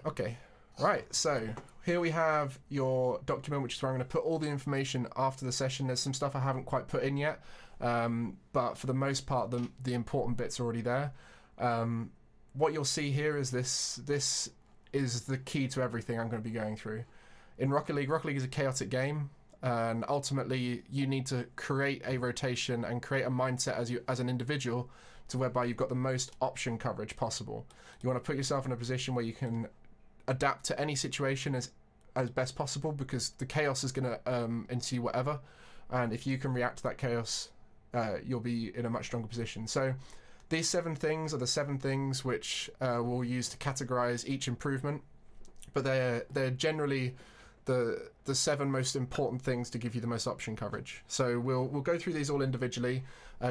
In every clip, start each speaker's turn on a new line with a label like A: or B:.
A: Okay, right, so here we have your document, which is where I'm going to put all the information after the session. There's some stuff I haven't quite put in yet, but for the most part, the important bits are already there. What you'll see here is this is the key to everything I'm going to be going through. In Rocket League is a chaotic game, and ultimately you need to create a rotation and create a mindset as an individual to whereby you've got the most option coverage possible. You want to put yourself in a position where you can adapt to any situation as best possible, because the chaos is going to ensue whatever, and if you can react to that chaos, you'll be in a much stronger position. So these 7 things are the 7 things which we'll use to categorize each improvement, but they're generally the 7 most important things to give you the most option coverage. So we'll go through these all individually,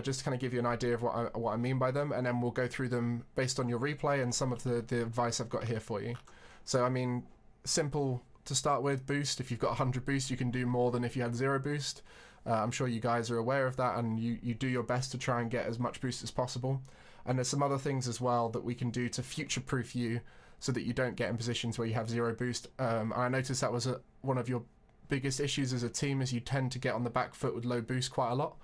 A: just to kind of give you an idea of what I mean by them, and then we'll go through them based on your replay and some of the advice I've got here for you. So I mean, simple to start with, boost. If you've got 100 boost, you can do more than if you had 0 boost. I'm sure you guys are aware of that, and you do your best to try and get as much boost as possible. And there's some other things as well that we can do to future-proof you so that you don't get in positions where you have 0 boost. I noticed that was one of your biggest issues as a team, is you tend to get on the back foot with low boost quite a lot.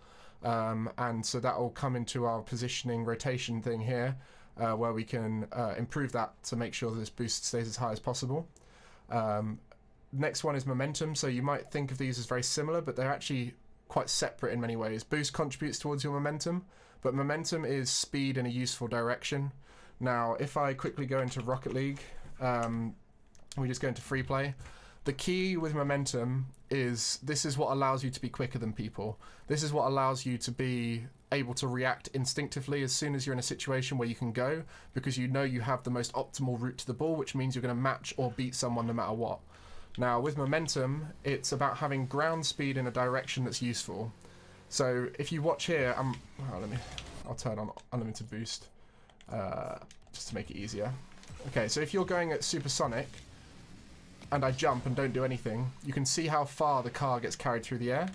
A: And so that will come into our positioning rotation thing here, where we can improve that to make sure that this boost stays as high as possible. Next one is momentum. So you might think of these as very similar, but they're actually quite separate in many ways. Boost contributes towards your momentum, but momentum is speed in a useful direction. Now, if I quickly go into Rocket League, we just go into free play. The key with momentum is this is what allows you to be quicker than people. This is what allows you to be able to react instinctively as soon as you're in a situation where you can go, because you know you have the most optimal route to the ball, which means you're going to match or beat someone no matter what. Now, with momentum, it's about having ground speed in a direction that's useful. So if you watch here, I'll turn on unlimited boost just to make it easier. Okay, so if you're going at supersonic and I jump and don't do anything, you can see how far the car gets carried through the air.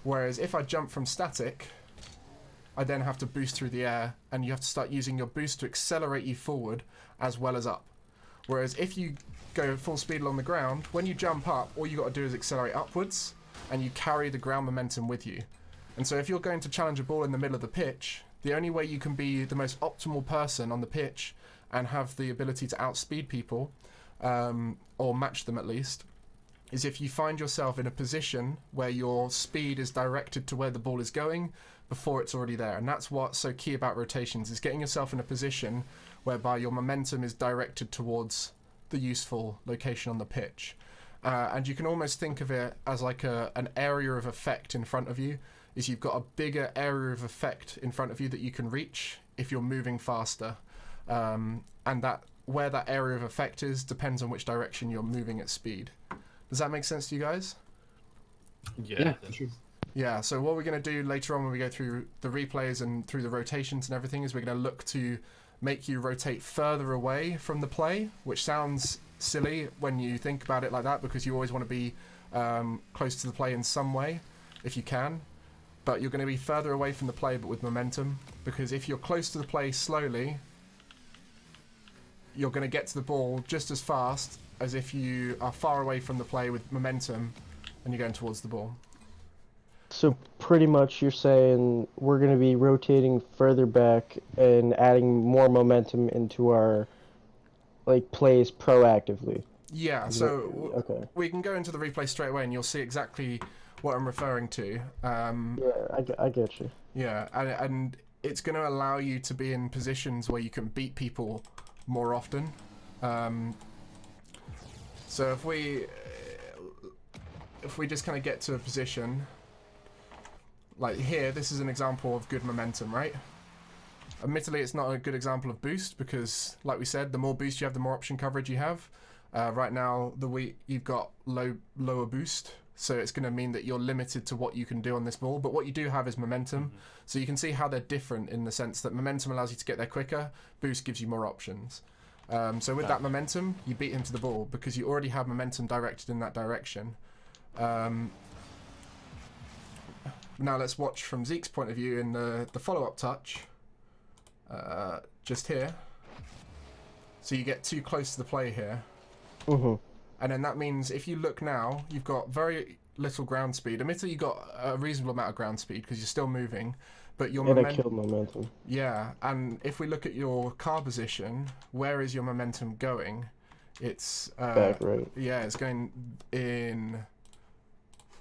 A: Whereas if I jump from static, I then have to boost through the air, and you have to start using your boost to accelerate you forward as well as up. Whereas if you go full speed along the ground, when you jump up, all you got to do is accelerate upwards, and you carry the ground momentum with you. And so if you're going to challenge a ball in the middle of the pitch, the only way you can be the most optimal person on the pitch and have the ability to outspeed people, or match them at least, is if you find yourself in a position where your speed is directed to where the ball is going before it's already there. And that's what's so key about rotations, is getting yourself in a position whereby your momentum is directed towards the useful location on the pitch. And you can almost think of it as like an area of effect in front of you, is you've got a bigger area of effect in front of you that you can reach if you're moving faster. And that where that area of effect is depends on which direction you're moving at speed. Does that make sense to you guys?
B: Yeah, for sure.
A: Yeah, so what we're going to do later on when we go through the replays and through the rotations and everything is we're going to look to make you rotate further away from the play, which sounds silly when you think about it like that, because you always want to be close to the play in some way, if you can. But you're going to be further away from the play, but with momentum, because if you're close to the play slowly, you're going to get to the ball just as fast as if you are far away from the play with momentum and you're going towards the ball.
C: So pretty much you're saying we're going to be rotating further back and adding more momentum into our plays proactively.
A: Yeah, so we can go into the replay straight away and you'll see exactly what I'm referring to.
C: Yeah, I get you.
A: Yeah, and it's going to allow you to be in positions where you can beat people more often. So if we just kind of get to a position like here, this is an example of good momentum, right? Admittedly, it's not a good example of boost because, like we said, the more boost you have, the more option coverage you have. Right now, you've got lower boost, so it's going to mean that you're limited to what you can do on this ball. But what you do have is momentum, so you can see how they're different in the sense that momentum allows you to get there quicker, boost gives you more options. So with that momentum, you beat him to the ball because you already have momentum directed in that direction. Now let's watch from Zeke's point of view in the follow-up touch. Just here. So you get too close to the play here.
C: Mm-hmm.
A: And then that means if you look now, you've got very little ground speed. Admittedly, you've got a reasonable amount of ground speed because you're still moving, but your
C: Killed momentum.
A: Yeah, and if we look at your car position, where is your momentum going? It's
C: Back right.
A: Yeah, it's going in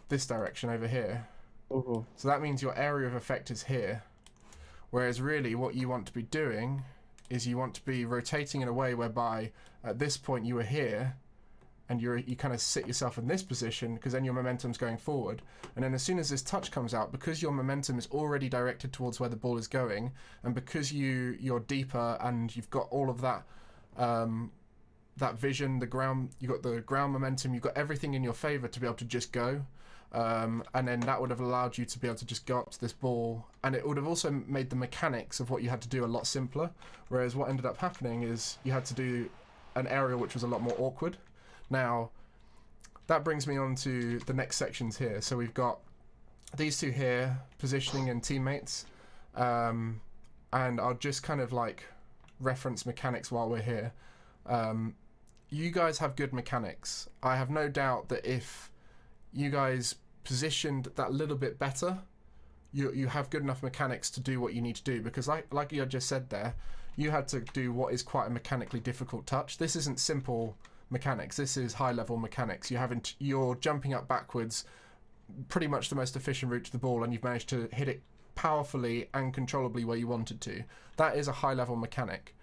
A: this direction over here.
C: Mm-hmm.
A: So that means your area of effect is here. Whereas really what you want to be doing is you want to be rotating in a way whereby at this point you were here and you kind of sit yourself in this position because then your momentum's going forward. And then as soon as this touch comes out, because your momentum is already directed towards where the ball is going, and because you're deeper and you've got all of that that vision, you've got the ground momentum, you've got everything in your favor to be able to just go. And then that would have allowed you to be able to just go up to this ball, and it would have also made the mechanics of what you had to do a lot simpler, whereas what ended up happening is you had to do an aerial which was a lot more awkward. Now that brings me on to the next sections here. So we've got these two here, positioning and teammates, and I'll just kind of like reference mechanics while we're here. You guys have good mechanics. I have no doubt that if you guys positioned that little bit better, you have good enough mechanics to do what you need to do, because like you just said there, you had to do what is quite a mechanically difficult touch. This isn't simple mechanics, this is high level mechanics. You're jumping up backwards, pretty much the most efficient route to the ball, and you've managed to hit it powerfully and controllably where you wanted to. That is a high level mechanic.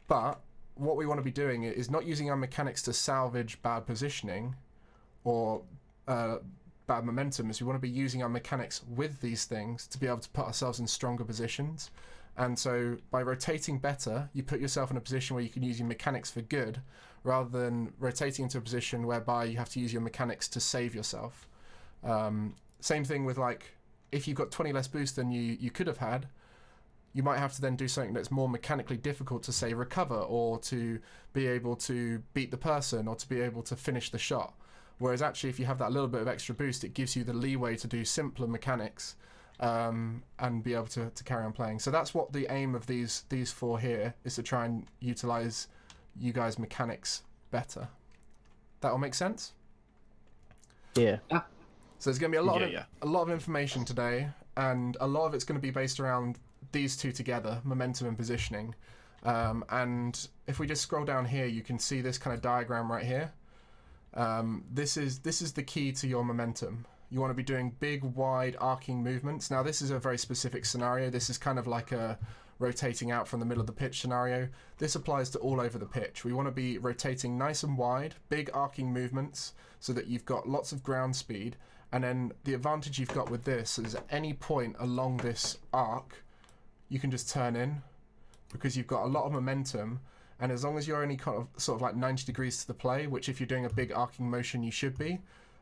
A: But what we want to be doing is not using our mechanics to salvage bad positioning or bad momentum, is we want to be using our mechanics with these things to be able to put ourselves in stronger positions. And so by rotating better, you put yourself in a position where you can use your mechanics for good, rather than rotating into a position whereby you have to use your mechanics to save yourself. Same thing with, like, if you've got 20 less boost than you could have had, you might have to then do something that's more mechanically difficult to, say, recover, or to be able to beat the person, or to be able to finish the shot. Whereas actually, if you have that little bit of extra boost, it gives you the leeway to do simpler mechanics and be able to carry on playing. So that's what the aim of these four here is, to try and utilize you guys' mechanics better. That will make sense?
C: Yeah.
A: So there's going to be a lot of information today, and a lot of it's going to be based around these two together, momentum and positioning. And if we just scroll down here, you can see this kind of diagram right here. This is the key to your momentum. You want to be doing big, wide, arcing movements. Now, this is a very specific scenario. This is kind of like a rotating out from the middle of the pitch scenario. This applies to all over the pitch. We want to be rotating nice and wide, big arcing movements, so that you've got lots of ground speed. And then the advantage you've got with this is at any point along this arc, you can just turn in, because you've got a lot of momentum. And as long as you're only kind of sort of like 90 degrees to the play, which if you're doing a big arcing motion you should be,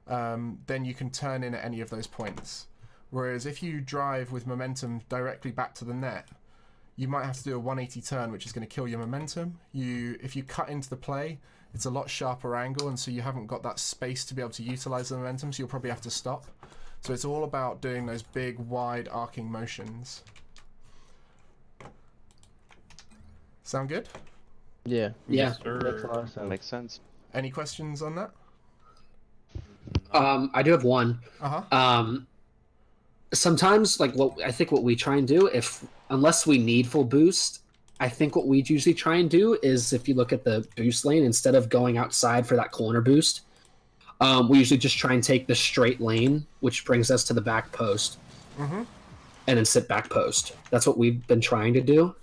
A: then you can turn in at any of those points. Whereas if you drive with momentum directly back to the net, you might have to do a 180 turn, which is going to kill your momentum. If you cut into the play, it's a lot sharper angle, and so you haven't got that space to be able to utilize the momentum, so you'll probably have to stop. So it's all about doing those big, wide, arcing motions. Sound good?
C: Yeah.
B: Yes,
C: Makes a
B: sir.
C: lot of sense.
D: Makes sense.
A: Any questions on that?
B: I do have one. Sometimes, like, what we try and do, unless we need full boost, I think what we usually try and do is, if you look at the boost lane, instead of going outside for that corner boost, we usually just try and take the straight lane, which brings us to the back post, and then sit back post. That's what we've been trying to do.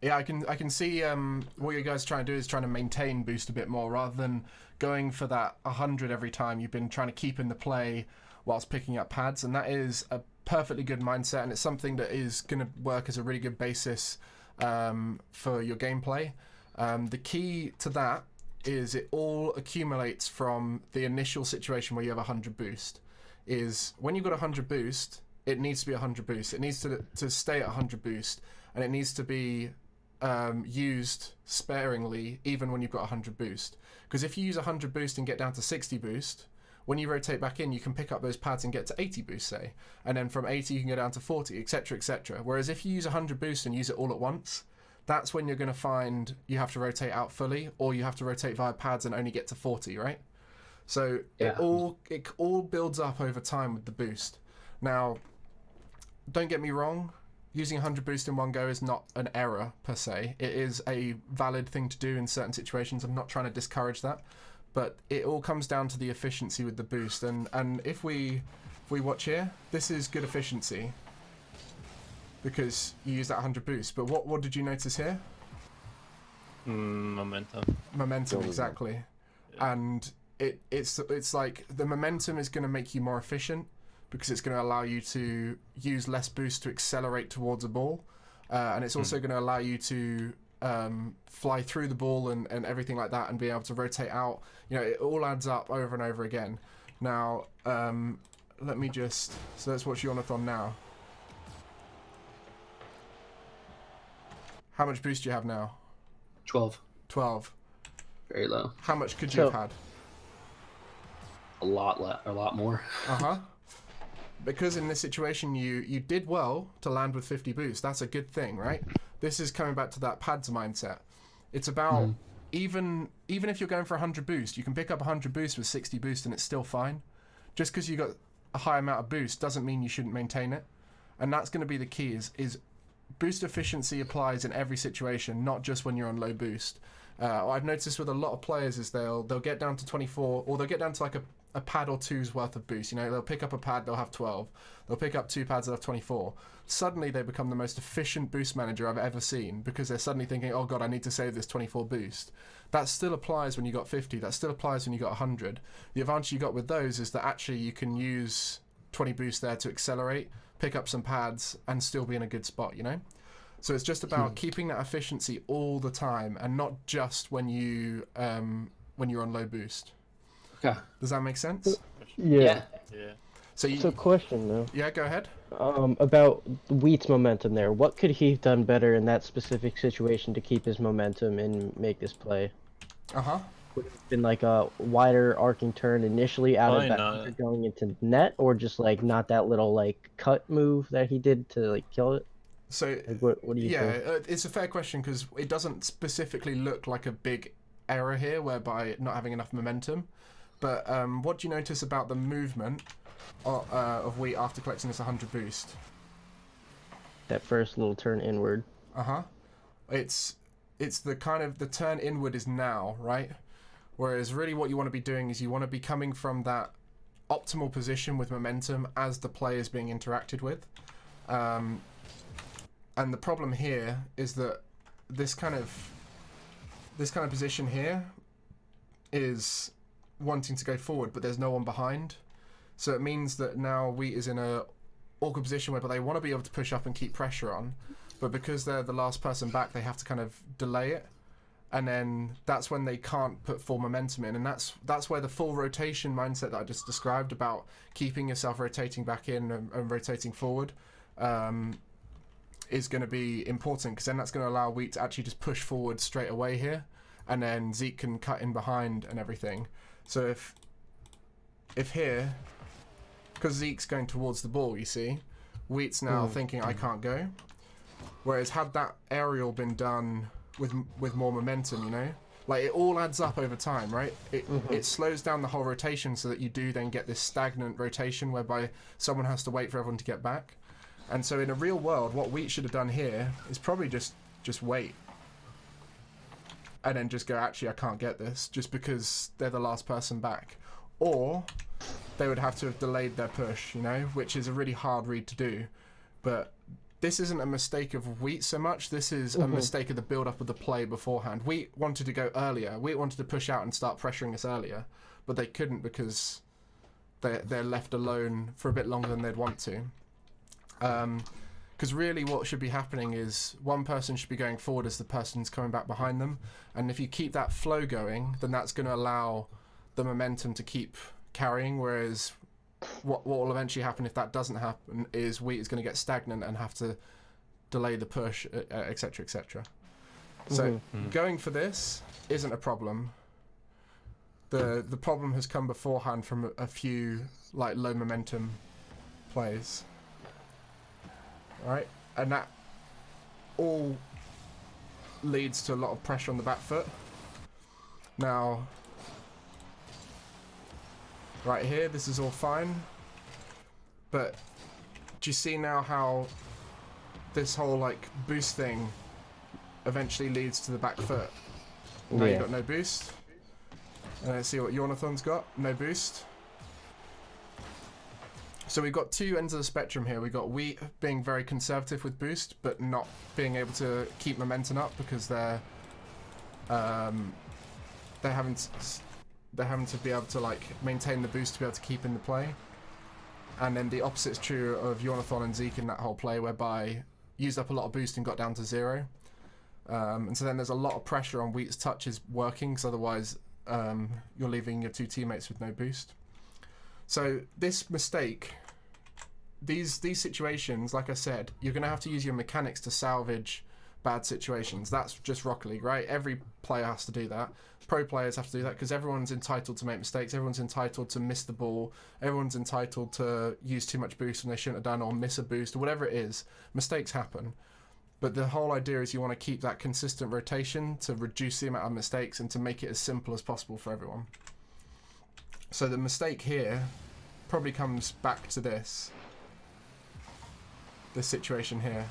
A: Yeah, I can see what you guys trying to do is trying to maintain boost a bit more, rather than going for that 100 every time. You've been trying to keep in the play whilst picking up pads, and that is a perfectly good mindset, and it's something that is going to work as a really good basis for your gameplay. The key to that is it all accumulates from the initial situation where you have 100 boost. Is when you've got 100 boost, it needs to be 100 boost. It needs to stay at 100 boost, and it needs to be used sparingly even when you've got 100 boost. Because if you use 100 boost and get down to 60 boost, when you rotate back in, you can pick up those pads and get to 80 boost, say, and then from 80 you can go down to 40, etc., etc. Whereas if you use 100 boost and use it all at once, that's when you're going to find you have to rotate out fully, or you have to rotate via pads and only get to 40, right? So it all builds up over time with the boost. Now, don't get me wrong, using 100 boost in one go is not an error per se. It is a valid thing to do in certain situations. I'm not trying to discourage that, but it all comes down to the efficiency with the boost. And if we watch here, this is good efficiency because you use that 100 boost. But what did you notice here? Momentum, exactly.
D: Yeah.
A: And it's like the momentum is going to make you more efficient because it's going to allow you to use less boost to accelerate towards a ball, and it's also going to allow you to fly through the ball and everything like that, and be able to rotate out. You know, it all adds up over and over again. Now, let me just, so let's watch Yonathon now. How much boost do you have now?
B: 12.
A: 12.
B: Very low.
A: How much could you have had?
B: A lot more.
A: Uh-huh. Because in this situation you did well to land with 50 boost. That's a good thing, right? This is coming back to that pads mindset. It's about even if you're going for 100 boost, you can pick up 100 boost with 60 boost and it's still fine. Just because you got a high amount of boost doesn't mean you shouldn't maintain it. And that's going to be the key is boost efficiency applies in every situation, not just when you're on low boost. I've noticed with a lot of players is they'll get down to 24, or they'll get down to like a pad or two's worth of boost. You know, they'll pick up a pad, they'll have 12. They'll pick up 2 pads, they'll have 24. Suddenly they become the most efficient boost manager I've ever seen because they're suddenly thinking, oh god, I need to save this 24 boost. That still applies when you got 50. That still applies when you got 100. The advantage you got with those is that actually you can use 20 boost there to accelerate, pick up some pads, and still be in a good spot, you know? So it's just about keeping that efficiency all the time, and not just when you're on low boost.
B: Okay.
A: Does that make sense?
C: Yeah.
A: So
C: question though.
A: Yeah, go ahead.
C: About Wheat's momentum there. What could he have done better in that specific situation to keep his momentum and make this play?
A: Uh-huh.
C: Would it have been like a wider arcing turn initially out of that going into net, or just like not that little like cut move that he did to like kill it?
A: So
C: like, what do you think?
A: It's a fair question because it doesn't specifically look like a big error here whereby not having enough momentum. But what do you notice about the movement of Wheat after collecting this 100 boost?
C: That first little turn inward.
A: Uh-huh. It's the kind of the turn inward is now, right? Whereas really what you want to be doing is you want to be coming from that optimal position with momentum as the play is being interacted with. And the problem here is that this kind of position here is wanting to go forward, but there's no one behind. So it means that now Wheat is in a awkward position where they want to be able to push up and keep pressure on, but because they're the last person back, they have to kind of delay it. And then that's when they can't put full momentum in, and that's where the full rotation mindset that I just described about keeping yourself rotating back in and rotating forward is going to be important, because then that's going to allow Wheat to actually just push forward straight away here, and then Zeke can cut in behind and everything. So if here, because Zeke's going towards the ball, you see, Wheat's now thinking I can't go, whereas had that aerial been done with more momentum, you know, like it all adds up over time, right? It slows down the whole rotation so that you do then get this stagnant rotation whereby someone has to wait for everyone to get back. And so in a real world, what Wheat should have done here is probably just wait and then just go, actually I can't get this, just because they're the last person back. Or they would have to have delayed their push, you know, which is a really hard read to do. But this isn't a mistake of Wheat so much, this is a mistake of the build-up of the play beforehand. Wheat wanted to go earlier, Wheat wanted to push out and start pressuring us earlier, but they couldn't because they're left alone for a bit longer than they'd want to. Because really what should be happening is one person should be going forward as the person's coming back behind them, and if you keep that flow going, then that's going to allow the momentum to keep carrying, whereas what will eventually happen if that doesn't happen is Wheat is going to get stagnant and have to delay the push, etc, etc. So going for this isn't a problem. The problem has come beforehand from a few like low momentum plays. Right, and that all leads to a lot of pressure on the back foot. Now, right here, this is all fine. But do you see now how this whole like boost thing eventually leads to the back foot? Now you've got no boost. And let's see what Yonathan's got. No boost. So we've got two ends of the spectrum here. We've got Wheat being very conservative with boost, but not being able to keep momentum up because they're having to be able to like maintain the boost to be able to keep in the play. And then the opposite is true of Yonathan and Zeke in that whole play, whereby used up a lot of boost and got down to 0. And so then there's a lot of pressure on Wheat's touches working, because otherwise you're leaving your two teammates with no boost. So this mistake, these situations, like I said, you're going to have to use your mechanics to salvage bad situations. That's just Rocket League, right? Every player has to do that. Pro players have to do that because everyone's entitled to make mistakes. Everyone's entitled to miss the ball. Everyone's entitled to use too much boost when they shouldn't have done, or miss a boost, or whatever it is. Mistakes happen. But the whole idea is you want to keep that consistent rotation to reduce the amount of mistakes and to make it as simple as possible for everyone. So the mistake here probably comes back to this situation here.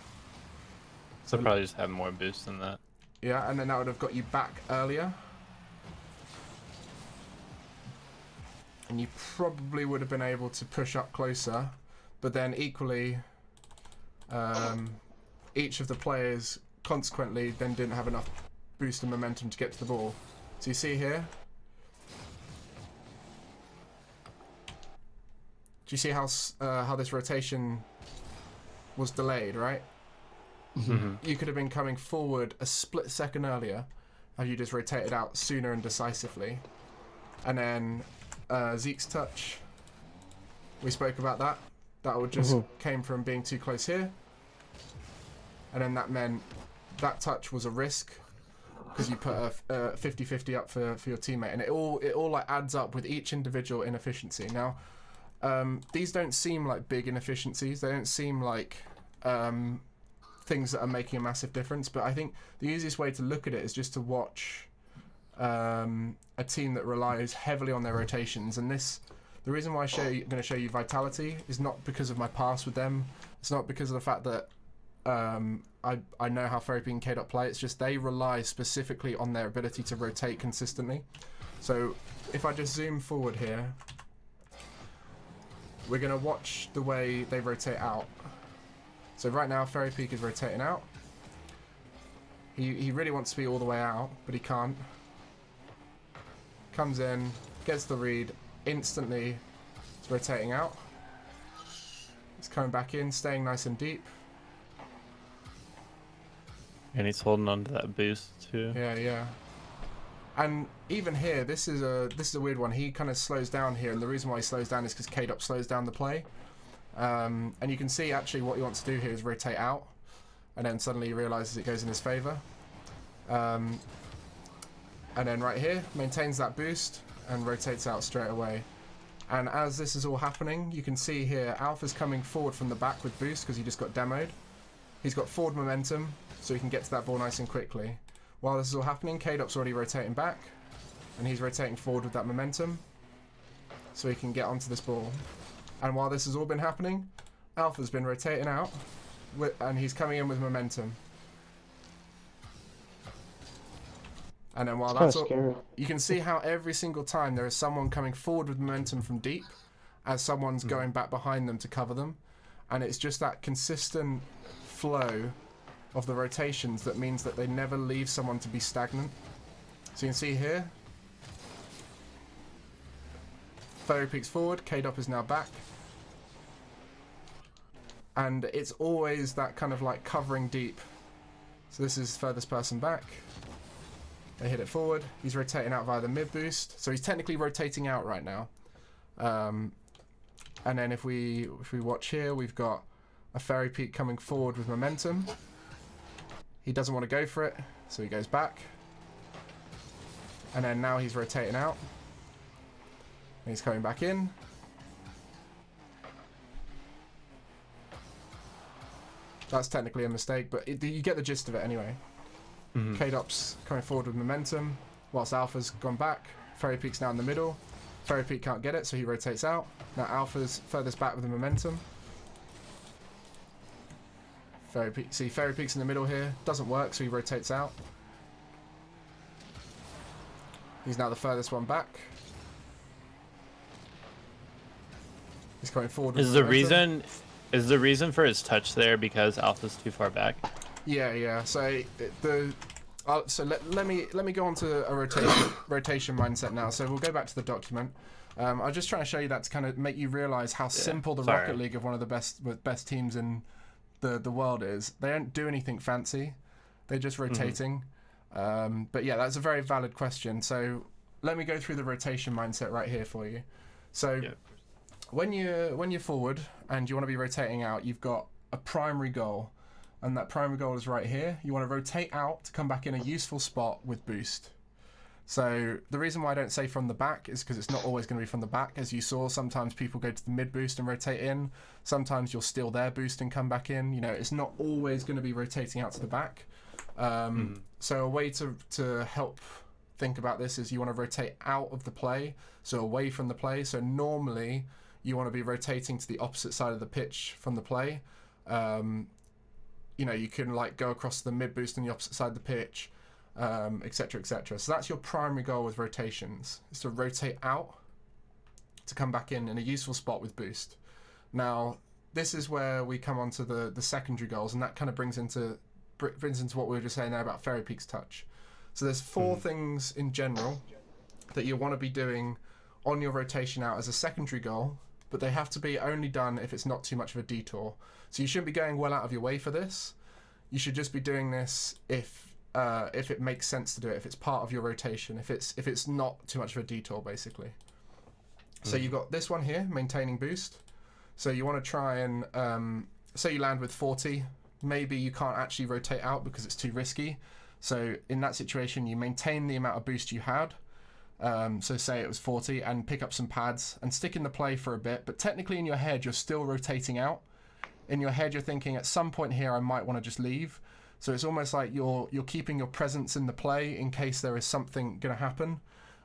D: So probably just have more boost than that.
A: Yeah, and then that would have got you back earlier. And you probably would have been able to push up closer. But then equally, each of the players consequently then didn't have enough boost and momentum to get to the ball. So you see here, do you see how this rotation was delayed, right?
D: Mm-hmm.
A: You could have been coming forward a split second earlier, had you just rotated out sooner and decisively. And then Zeke's touch, we spoke about that. That would just came from being too close here. And then that meant that touch was a risk because you put a 50-50 up for your teammate. And it all like adds up with each individual inefficiency. Now, these don't seem like big inefficiencies. They don't seem like things that are making a massive difference. But I think the easiest way to look at it is just to watch a team that relies heavily on their rotations. And the reason why I'm going to show you Vitality is not because of my past with them. It's not because of the fact that I know how Ferry and K-Dot play. It's just they rely specifically on their ability to rotate consistently. So if I just zoom forward here, we're going to watch the way they rotate out. So right now, Ferry Peak is rotating out. He really wants to be all the way out, but he can't. Comes in, gets the read, instantly it's rotating out. It's coming back in, staying nice and deep.
D: And he's holding on to that boost too.
A: Yeah. And even here, this is a weird one. He kind of slows down here, and the reason why he slows down is because K-Dot slows down the play. And you can see actually what he wants to do here is rotate out, and then suddenly he realizes it goes in his favor. And then right here, maintains that boost and rotates out straight away. And as this is all happening, you can see here, Alpha's coming forward from the back with boost because he just got demoed. He's got forward momentum, so he can get to that ball nice and quickly. While this is all happening, K-Dot's already rotating back, and he's rotating forward with that momentum, so he can get onto this ball. And while this has all been happening, Alpha's been rotating out, and he's coming in with momentum. And then while that's all, you can see how every single time there is someone coming forward with momentum from deep, as someone's going back behind them to cover them. And it's just that consistent flow of the rotations that means that they never leave someone to be stagnant. So you can see here, Fairy Peaks forward, K-Dop is now back. And it's always that kind of like covering deep. So this is furthest person back. They hit it forward. He's rotating out via the mid boost. So he's technically rotating out right now. And then if we watch here, we've got a Fairy Peak coming forward with momentum. He doesn't want to go for it, so he goes back. And then now he's rotating out. And he's coming back in. That's technically a mistake, but you get the gist of it anyway. K-Dop's coming forward with momentum, whilst Alpha's gone back. Ferry Peak's now in the middle. Ferry Peak can't get it, so he rotates out. Now Alpha's furthest back with the momentum. Ferry Peak's in the middle here. Doesn't work, so he rotates out. He's now the furthest one back. He's coming forward with momentum.
D: Is the reason for his touch there because Alpha's too far back?
A: Yeah. So let me go on to a rotation mindset now. So we'll go back to the document. I'm just trying to show you that to kind of make you realize how simple the Rocket League of one of the best teams in the world is. They don't do anything fancy. They're just rotating. But yeah, that's a very valid question. So let me go through the rotation mindset right here for you. So when you're forward and you want to be rotating out, you've got a primary goal, and that primary goal is right here. You want to rotate out to come back in a useful spot with boost. So the reason why I don't say from the back is because it's not always going to be from the back. As you saw, sometimes people go to the mid boost and rotate in. Sometimes you'll steal their boost and come back in. You know, it's not always going to be rotating out to the back. So a way to help think about this is you want to rotate out of the play, so away from the play. So normally you want to be rotating to the opposite side of the pitch from the play. You know, you can like go across the mid boost on the opposite side of the pitch, etc, etc. So that's your primary goal with rotations, is to rotate out to come back in a useful spot with boost. Now this is where we come on to the secondary goals, and that kind of brings into what we were just saying there about Ferry Peak's touch. So there's four things in general that you want to be doing on your rotation out as a secondary goal, but they have to be only done if it's not too much of a detour. So you shouldn't be going well out of your way for this. You should just be doing this if it makes sense to do it, if it's part of your rotation, if it's not too much of a detour, basically. So you've got this one here, maintaining boost. So you want to try and say you land with 40. Maybe you can't actually rotate out because it's too risky. So in that situation, you maintain the amount of boost you had. So say it was 40, and pick up some pads and stick in the play for a bit. But technically in your head, you're still rotating out. In your head, you're thinking at some point here, I might want to just leave. So it's almost like you're keeping your presence in the play in case there is something going to happen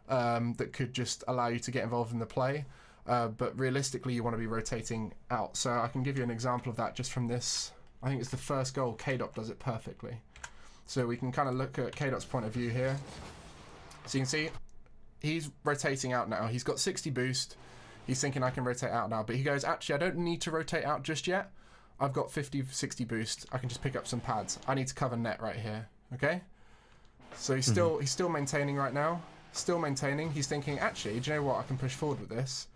A: that could just allow you to get involved in the play. But realistically, you want to be rotating out. So I can give you an example of that just from this. I think it's the first goal. K-Dop does it perfectly. So we can kind of look at K-Dop's point of view here. So you can see he's rotating out now. He's got 60 boost. He's thinking I can rotate out now. But he goes, actually, I don't need to rotate out just yet. I've got 50, 60 boost. I can just pick up some pads. I need to cover net right here. Okay? So he's still maintaining right now. Still maintaining. He's thinking, actually, do you know what? I can push forward with this.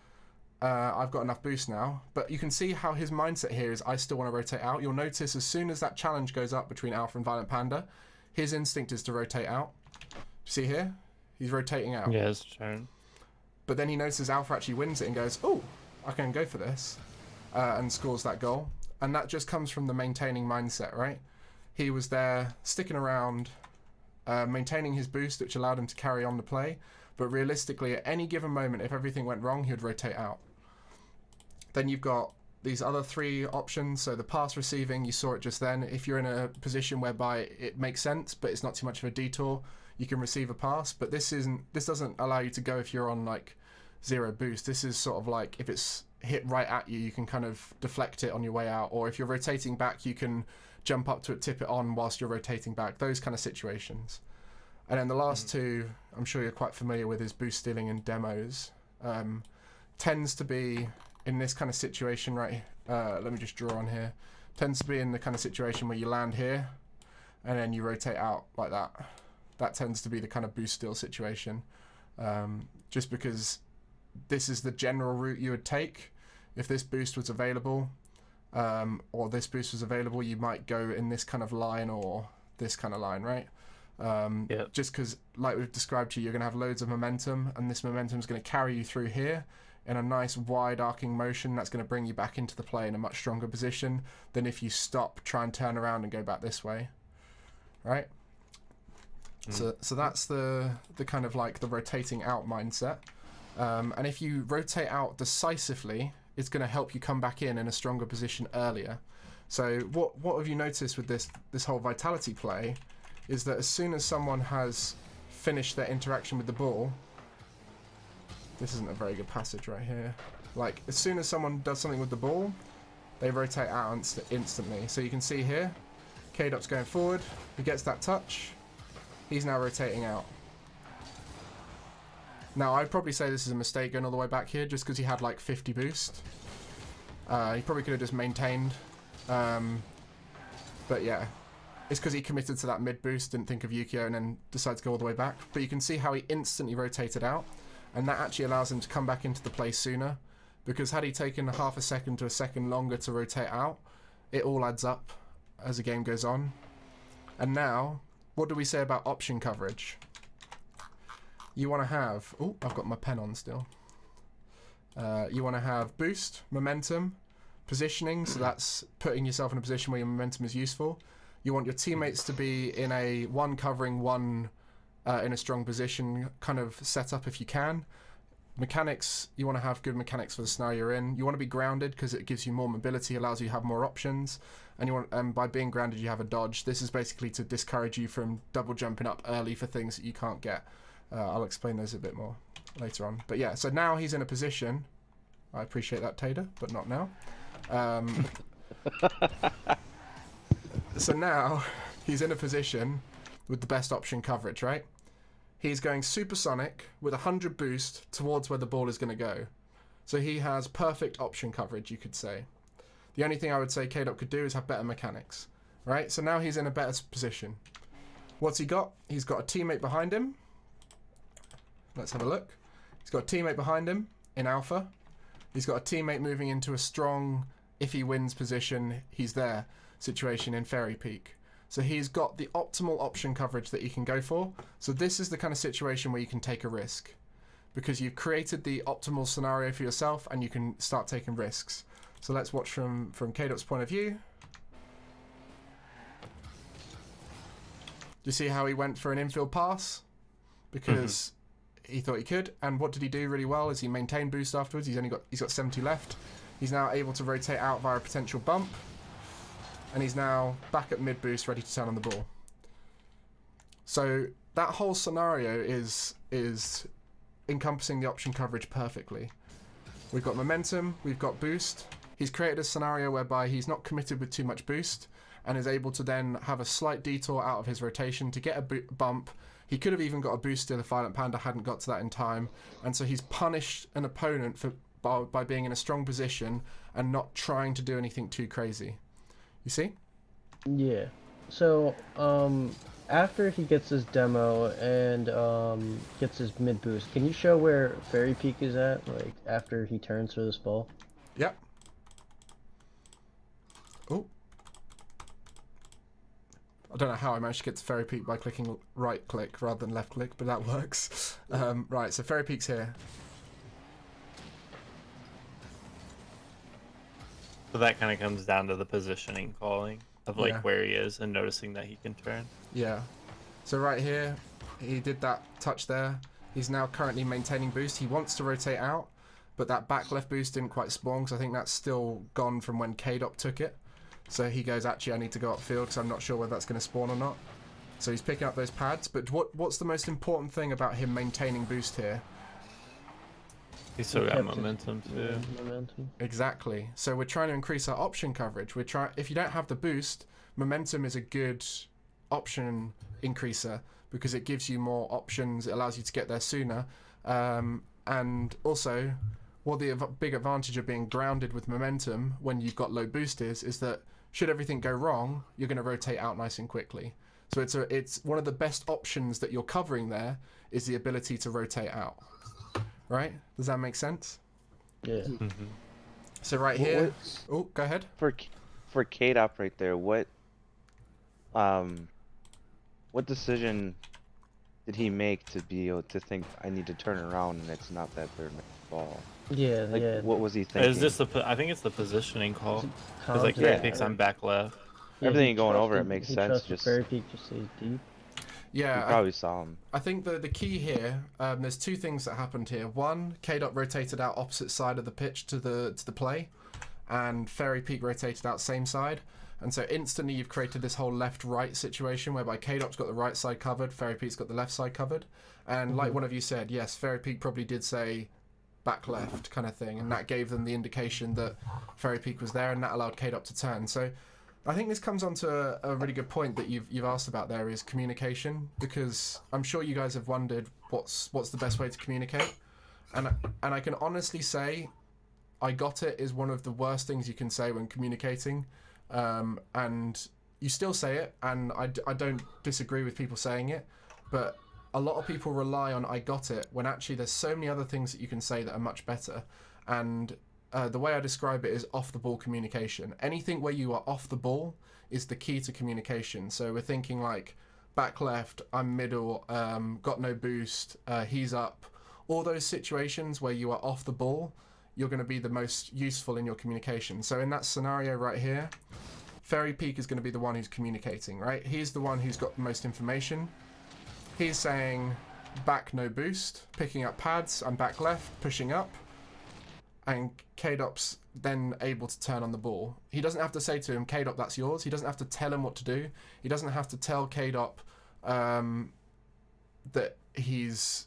A: I've got enough boost now. But you can see how his mindset here is I still want to rotate out. You'll notice as soon as that challenge goes up between Alpha and Violent Panda, his instinct is to rotate out. See here? He's rotating out.
D: Yeah, it's true.
A: But then he notices Alpha actually wins it and goes, oh, I can go for this. And scores that goal. And that just comes from the maintaining mindset, right? He was there sticking around, maintaining his boost, which allowed him to carry on the play. But realistically, at any given moment, if everything went wrong, he would rotate out. Then you've got these other three options. So the pass receiving, you saw it just then. If you're in a position whereby it makes sense, but it's not too much of a detour, you can receive a pass. But this doesn't allow you to go if you're on like 0 boost. This is sort of like if it's hit right at you, you can kind of deflect it on your way out. Or if you're rotating back, you can jump up to it, tip it on whilst you're rotating back. Those kind of situations. And then the last two, I'm sure you're quite familiar with, is boost stealing and demos. Tends to be in this kind of situation, right? Let me just draw on here. Tends to be in the kind of situation where you land here and then you rotate out like that. That tends to be the kind of boost steal situation. Just because this is the general route you would take. If this boost was available, or this boost was available, you might go in this kind of line or this kind of line, right? Just because, like we've described to you, you're going to have loads of momentum, and this momentum is going to carry you through here in a nice wide arcing motion that's going to bring you back into the play in a much stronger position than if you stop, try and turn around and go back this way, right? So that's the kind of like the rotating out mindset. And if you rotate out decisively, it's going to help you come back in a stronger position earlier. So what have you noticed with this whole vitality play is that as soon as someone has finished their interaction with the ball, this isn't a very good passage right here. Like, as soon as someone does something with the ball, they rotate out instantly. So you can see here, K-Dot's going forward, he gets that touch, he's now rotating out. Now, I'd probably say this is a mistake going all the way back here, just because he had like 50 boost. He probably could have just maintained. But yeah, it's because he committed to that mid boost, didn't think of Yukio, and then decided to go all the way back. But you can see how he instantly rotated out, and that actually allows him to come back into the play sooner, because had he taken half a second to a second longer to rotate out, it all adds up as the game goes on. And now, what do we say about option coverage? You want to have... Oh, I've got my pen on still. You want to have boost, momentum, positioning, so that's putting yourself in a position where your momentum is useful. You want your teammates to be in a one covering, one in a strong position kind of setup if you can. Mechanics, you want to have good mechanics for the scenario you're in. You want to be grounded because it gives you more mobility, allows you to have more options. And you want, by being grounded, you have a dodge. This is basically to discourage you from double jumping up early for things that you can't get. I'll explain those a bit more later on. But yeah, so now he's in a position. I appreciate that, Tater, but not now. So now he's in a position with the best option coverage, right? He's going supersonic with 100 boost towards where the ball is going to go. So he has perfect option coverage, you could say. The only thing I would say K-Dot could do is have better mechanics, right? So now he's in a better position. What's he got? He's got a teammate behind him. Let's have a look. He's got a teammate behind him in Alpha. He's got a teammate moving into a strong, if he wins position, he's there situation in Fairy Peak. So he's got the optimal option coverage that he can go for. So this is the kind of situation where you can take a risk, because you've created the optimal scenario for yourself and you can start taking risks. So let's watch from K-Dot's point of view. Do you see how he went for an infield pass? Because he thought he could, and what did he do really well is he maintained boost afterwards. He's got 70 left. He's now able to rotate out via a potential bump, and he's now back at mid boost, ready to turn on the ball. So that whole scenario is encompassing the option coverage perfectly. We've got momentum, we've got boost. He's created a scenario whereby he's not committed with too much boost and is able to then have a slight detour out of his rotation to get a bump. He could have even got a boost if the Violent Panda hadn't got to that in time, and so he's punished an opponent by being in a strong position and not trying to do anything too crazy. You see?
C: Yeah. So, after he gets his demo and gets his mid boost, can you show where Fairy Peak is at, like after he turns for this ball?
A: Yep. Oh. I don't know how I managed to get to Fairy Peak by clicking right click rather than left click, but that works. Right, so Fairy Peak's here.
D: So that kind of comes down to the positioning calling of like where he is and noticing that he can turn.
A: Yeah. So right here, he did that touch there. He's now currently maintaining boost. He wants to rotate out, but that back left boost didn't quite spawn, because I think that's still gone from when K-Dot took it. So he goes, actually, I need to go upfield because I'm not sure whether that's going to spawn or not. So he's picking up those pads. But what's the most important thing about him maintaining boost here?
D: He's still got momentum too.
C: Yeah, momentum.
A: Exactly. So we're trying to increase our option coverage. If you don't have the boost, momentum is a good option increaser because it gives you more options. It allows you to get there sooner. And also, what the big advantage of being grounded with momentum when you've got low boost is that should everything go wrong, you're going to rotate out nice and quickly. So it's one of the best options that you're covering there is the ability to rotate out. Right? Does that make sense?
C: Yeah.
D: Mm-hmm.
A: So right here... Oh, go ahead.
E: For K-Dop right there, what decision did he make to be able to think I need to turn around and it's not that third ball?
C: Yeah,
E: Like,
C: yeah.
E: what was he thinking?
D: Is this I think it's the positioning call. Because like
C: Yeah.
D: he thinks I'm back left.
C: Yeah,
E: Everything
C: he
E: going over
C: trusted-
E: it makes
C: he
E: sense.
C: trusted
E: Just
C: Fairy Peak just stays deep.
E: you
A: Yeah,
E: probably saw him.
A: I think the key here, there's two things that happened here. One, K-Dot rotated out opposite side of the pitch to the play, and Fairy Peak rotated out same side. And so instantly you've created this whole left-right situation whereby K-Dop's got the right side covered, Fairy Peak's got the left side covered. And like one of you said, yes, Fairy Peak probably did say back left kind of thing, and that gave them the indication that Fairy Peak was there, and that allowed K-Dop to turn. So I think this comes on to a really good point that you've asked about there, is communication, because I'm sure you guys have wondered what's the best way to communicate. And I can honestly say I got it is one of the worst things you can say when communicating. And you still say it, and I don't disagree with people saying it, but a lot of people rely on I got it when actually there's so many other things that you can say that are much better. And the way I describe it is off the ball communication. Anything where you are off the ball is the key to communication. So we're thinking like back left, I'm middle, got no boost, he's up. All those situations where you are off the ball, you're going to be the most useful in your communication. So in that scenario right here, Fairy Peak is going to be the one who's communicating, right? He's the one who's got the most information. He's saying back no boost, picking up pads, I'm back left, pushing up, and K-Dop's then able to turn on the ball. He doesn't have to say to him, K-Dop, that's yours. He doesn't have to tell him what to do. He doesn't have to tell K-Dop that he's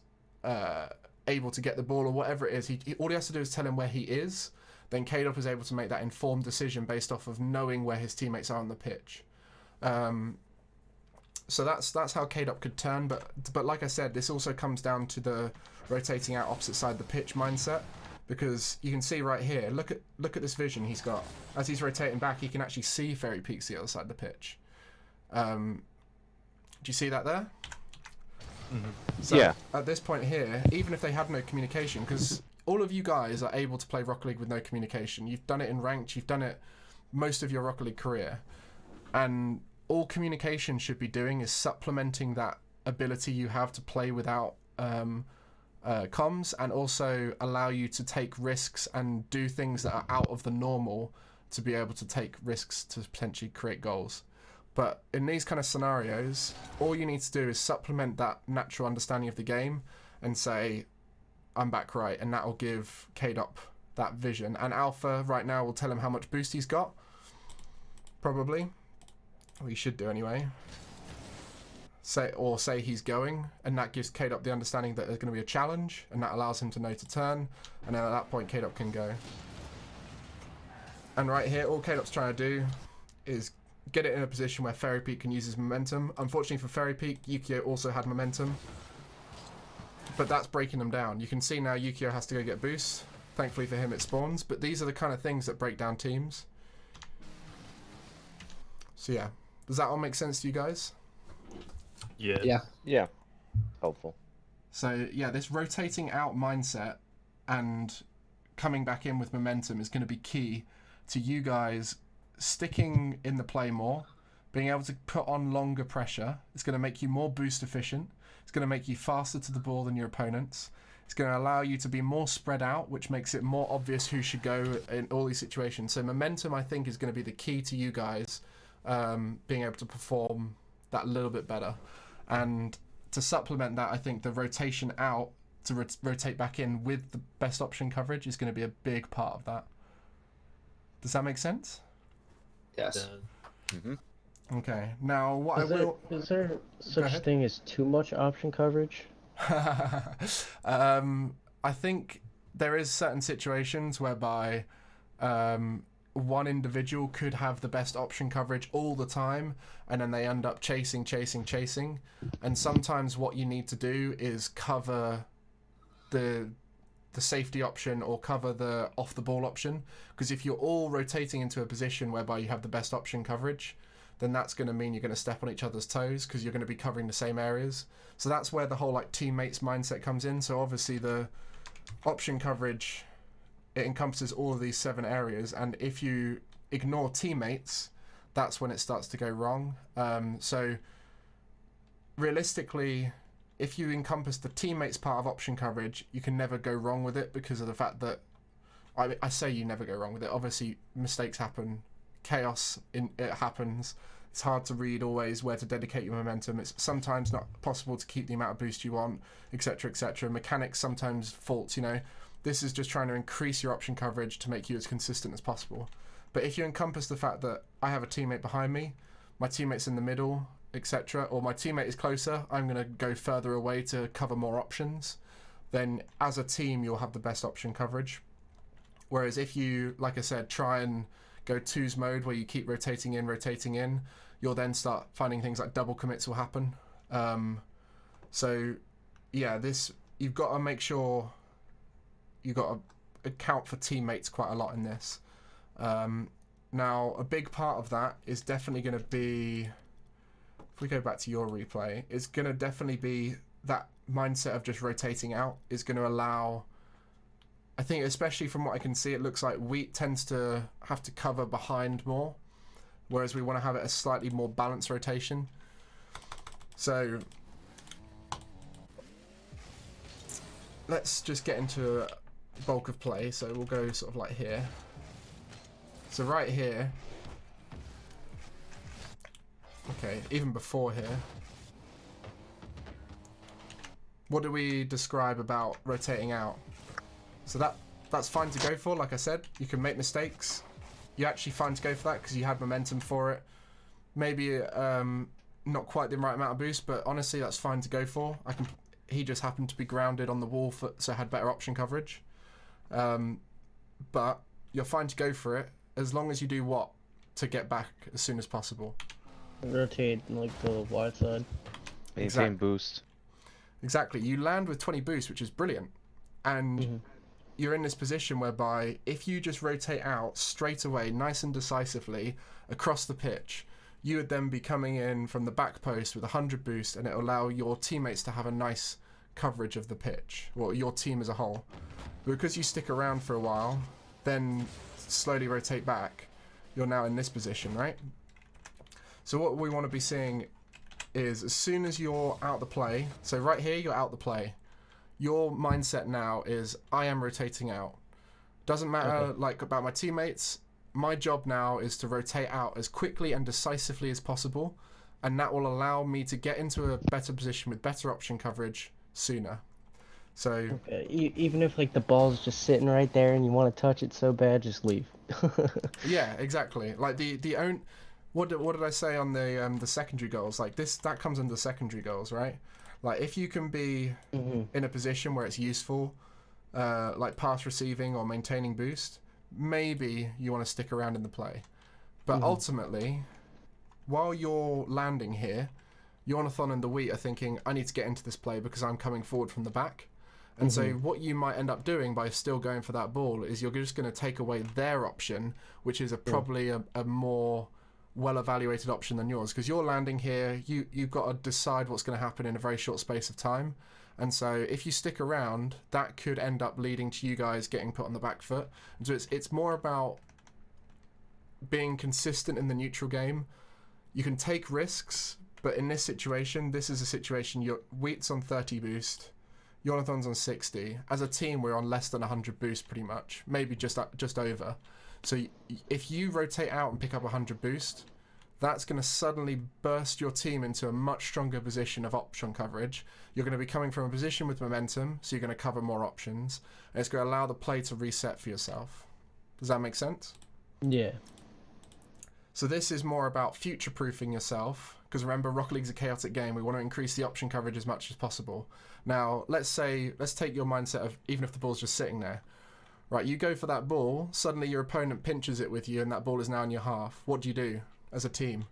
A: able to get the ball or whatever it is. All he has to do is tell him where he is. Then K-Dop is able to make that informed decision based off of knowing where his teammates are on the pitch. So that's how K-Dop could turn. But like I said, this also comes down to the rotating out opposite side of the pitch mindset, because you can see right here. Look at this vision he's got. As he's rotating back, he can actually see Fairy Peaks the other side of the pitch. Do you see that there? Mm-hmm. So
E: yeah.
A: At this point here, even if they have no communication, because all of you guys are able to play Rocket League with no communication. You've done it in ranked, you've done it most of your Rocket League career. And all communication should be doing is supplementing that ability you have to play without comms, and also allow you to take risks and do things that are out of the normal to be able to take risks to potentially create goals. But in these kind of scenarios, all you need to do is supplement that natural understanding of the game and say, I'm back right, and that will give K-Dop that vision. And Alpha right now will tell him how much boost he's got, probably. Or he should do anyway. Say he's going, and that gives K-Dop the understanding that there's going to be a challenge, and that allows him to know to turn, and then at that point K-Dop can go. And right here, all K-Dop's trying to do is get it in a position where Fairy Peak can use his momentum. Unfortunately for Fairy Peak, Yukio also had momentum, but that's breaking them down. You can see now Yukio has to go get boosts. Thankfully for him it spawns, but these are the kind of things that break down teams. So yeah, does that all make sense to you guys?
D: Yeah.
E: Helpful.
A: So yeah, this rotating out mindset and coming back in with momentum is going to be key to you guys sticking in the play more, being able to put on longer pressure. It's going to make you more boost efficient. It's going to make you faster to the ball than your opponents. It's going to allow you to be more spread out, which makes it more obvious who should go in all these situations. So momentum, I think, is going to be the key to you guys being able to perform that little bit better. And to supplement that, I think the rotation out to rotate back in with the best option coverage is going to be a big part of that. Does that make sense?
B: Yes.
E: Mm-hmm.
A: Okay. Now, what
C: Is there such thing as too much option coverage?
A: I think there is certain situations whereby one individual could have the best option coverage all the time, and then they end up chasing. And sometimes what you need to do is cover the safety option or cover the off the ball option, because if you're all rotating into a position whereby you have the best option coverage, then that's going to mean you're going to step on each other's toes because you're going to be covering the same areas. So that's where the whole like teammates mindset comes in. So obviously the option coverage, it encompasses all of these 7 areas, and if you ignore teammates, that's when it starts to go wrong. So realistically, if you encompass the teammates part of option coverage, you can never go wrong with it, because of the fact that I say you never go wrong with it. Obviously mistakes happen, chaos it happens. It's hard to read always where to dedicate your momentum. It's sometimes not possible to keep the amount of boost you want, etc., etc. Mechanics sometimes faults, you know. This is just trying to increase your option coverage to make you as consistent as possible. But if you encompass the fact that I have a teammate behind me, my teammate's in the middle, etc., or my teammate is closer, I'm going to go further away to cover more options, then as a team you'll have the best option coverage. Whereas if you, like I said, try and go twos mode where you keep rotating in, you'll then start finding things like double commits will happen. So yeah, you've got to make sure you've got to account for teammates quite a lot in this. Now, a big part of that is definitely going to be, if we go back to your replay, it's going to definitely be that mindset of just rotating out is going to allow, I think, especially from what I can see, it looks like Wheat tends to have to cover behind more, whereas we want to have it a slightly more balanced rotation. So let's just get into a bulk of play. So we'll go sort of like here. So right here, okay, even before here, what do we describe about rotating out? So that's fine to go for. Like I said, you can make mistakes. You're actually fine to go for that because you had momentum for it. Maybe not quite the right amount of boost, but honestly, that's fine to go for. He just happened to be grounded on the wall, so had better option coverage. But you're fine to go for it as long as you do what to get back as soon as possible.
C: Rotate like the wide side.
E: Maintain boost.
A: Exactly. You land with 20 boost, which is brilliant. And you're in this position whereby if you just rotate out straight away, nice and decisively, across the pitch, you would then be coming in from the back post with 100 boost, and it'll allow your teammates to have a nice coverage of the pitch, or your team as a whole. But because you stick around for a while, then slowly rotate back, you're now in this position, right? So what we want to be seeing is as soon as you're out the play, so right here you're out the play, your mindset now is I am rotating out. Doesn't matter like about my teammates, my job now is to rotate out as quickly and decisively as possible, and that will allow me to get into a better position with better option coverage sooner. So
C: even if like the ball's just sitting right there and you want to touch it so bad, just leave.
A: yeah, exactly. Like what did I say on the secondary goals? Like that comes under secondary goals, right? Like if you can be in a position where it's useful, like pass receiving or maintaining boost, maybe you want to stick around in the play. But ultimately, while you're landing here, Jonathan and the Wheat are thinking, I need to get into this play because I'm coming forward from the back. And so what you might end up doing by still going for that ball is you're just going to take away their option, which is probably a more well-evaluated option than yours. Because you're landing here, you've got to decide what's going to happen in a very short space of time. And so if you stick around, that could end up leading to you guys getting put on the back foot. And so it's more about being consistent in the neutral game. You can take risks, but in this situation, this is a situation, Wheat's on 30 boost, Jonathan's on 60. As a team, we're on less than 100 boost pretty much, maybe just over. So if you rotate out and pick up 100 boost, that's going to suddenly burst your team into a much stronger position of option coverage. You're going to be coming from a position with momentum, so you're going to cover more options, and it's going to allow the play to reset for yourself. Does that make sense?
C: Yeah.
A: So this is more about future-proofing yourself, because remember, Rocket League's a chaotic game. We want to increase the option coverage as much as possible. Now, let's take your mindset of even if the ball's just sitting there. Right, you go for that ball, suddenly your opponent pinches it with you, and that ball is now in your half. What do you do as a team?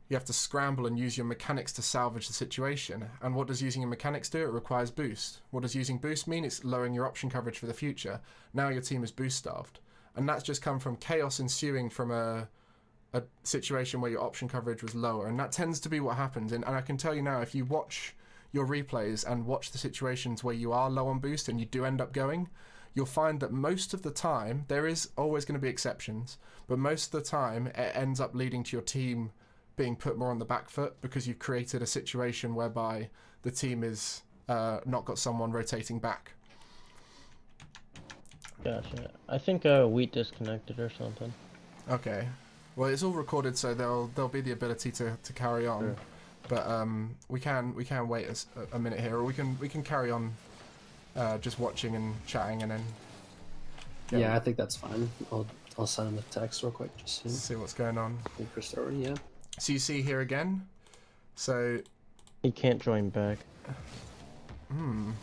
A: You have to scramble and use your mechanics to salvage the situation. And what does using your mechanics do? It requires boost. What does using boost mean? It's lowering your option coverage for the future. Now your team is boost starved. And that's just come from chaos ensuing from a situation where your option coverage was lower. And that tends to be what happens. And I can tell you now, if you watch your replays and watch the situations where you are low on boost and you do end up going, you'll find that most of the time, there is always going to be exceptions, but most of the time it ends up leading to your team being put more on the back foot because you've created a situation whereby the team is not got someone rotating back.
C: Gotcha. I think Wheat disconnected or something.
A: Okay. Well, it's all recorded, so there'll be the ability to carry on. Sure. But we can wait a minute here, or we can carry on just watching and chatting, and then.
B: Yeah, I think that's fine. I'll send him a text real quick just
A: See what's going on.
B: for story. Yeah.
A: So you see here again. So
C: He can't join back.
A: Do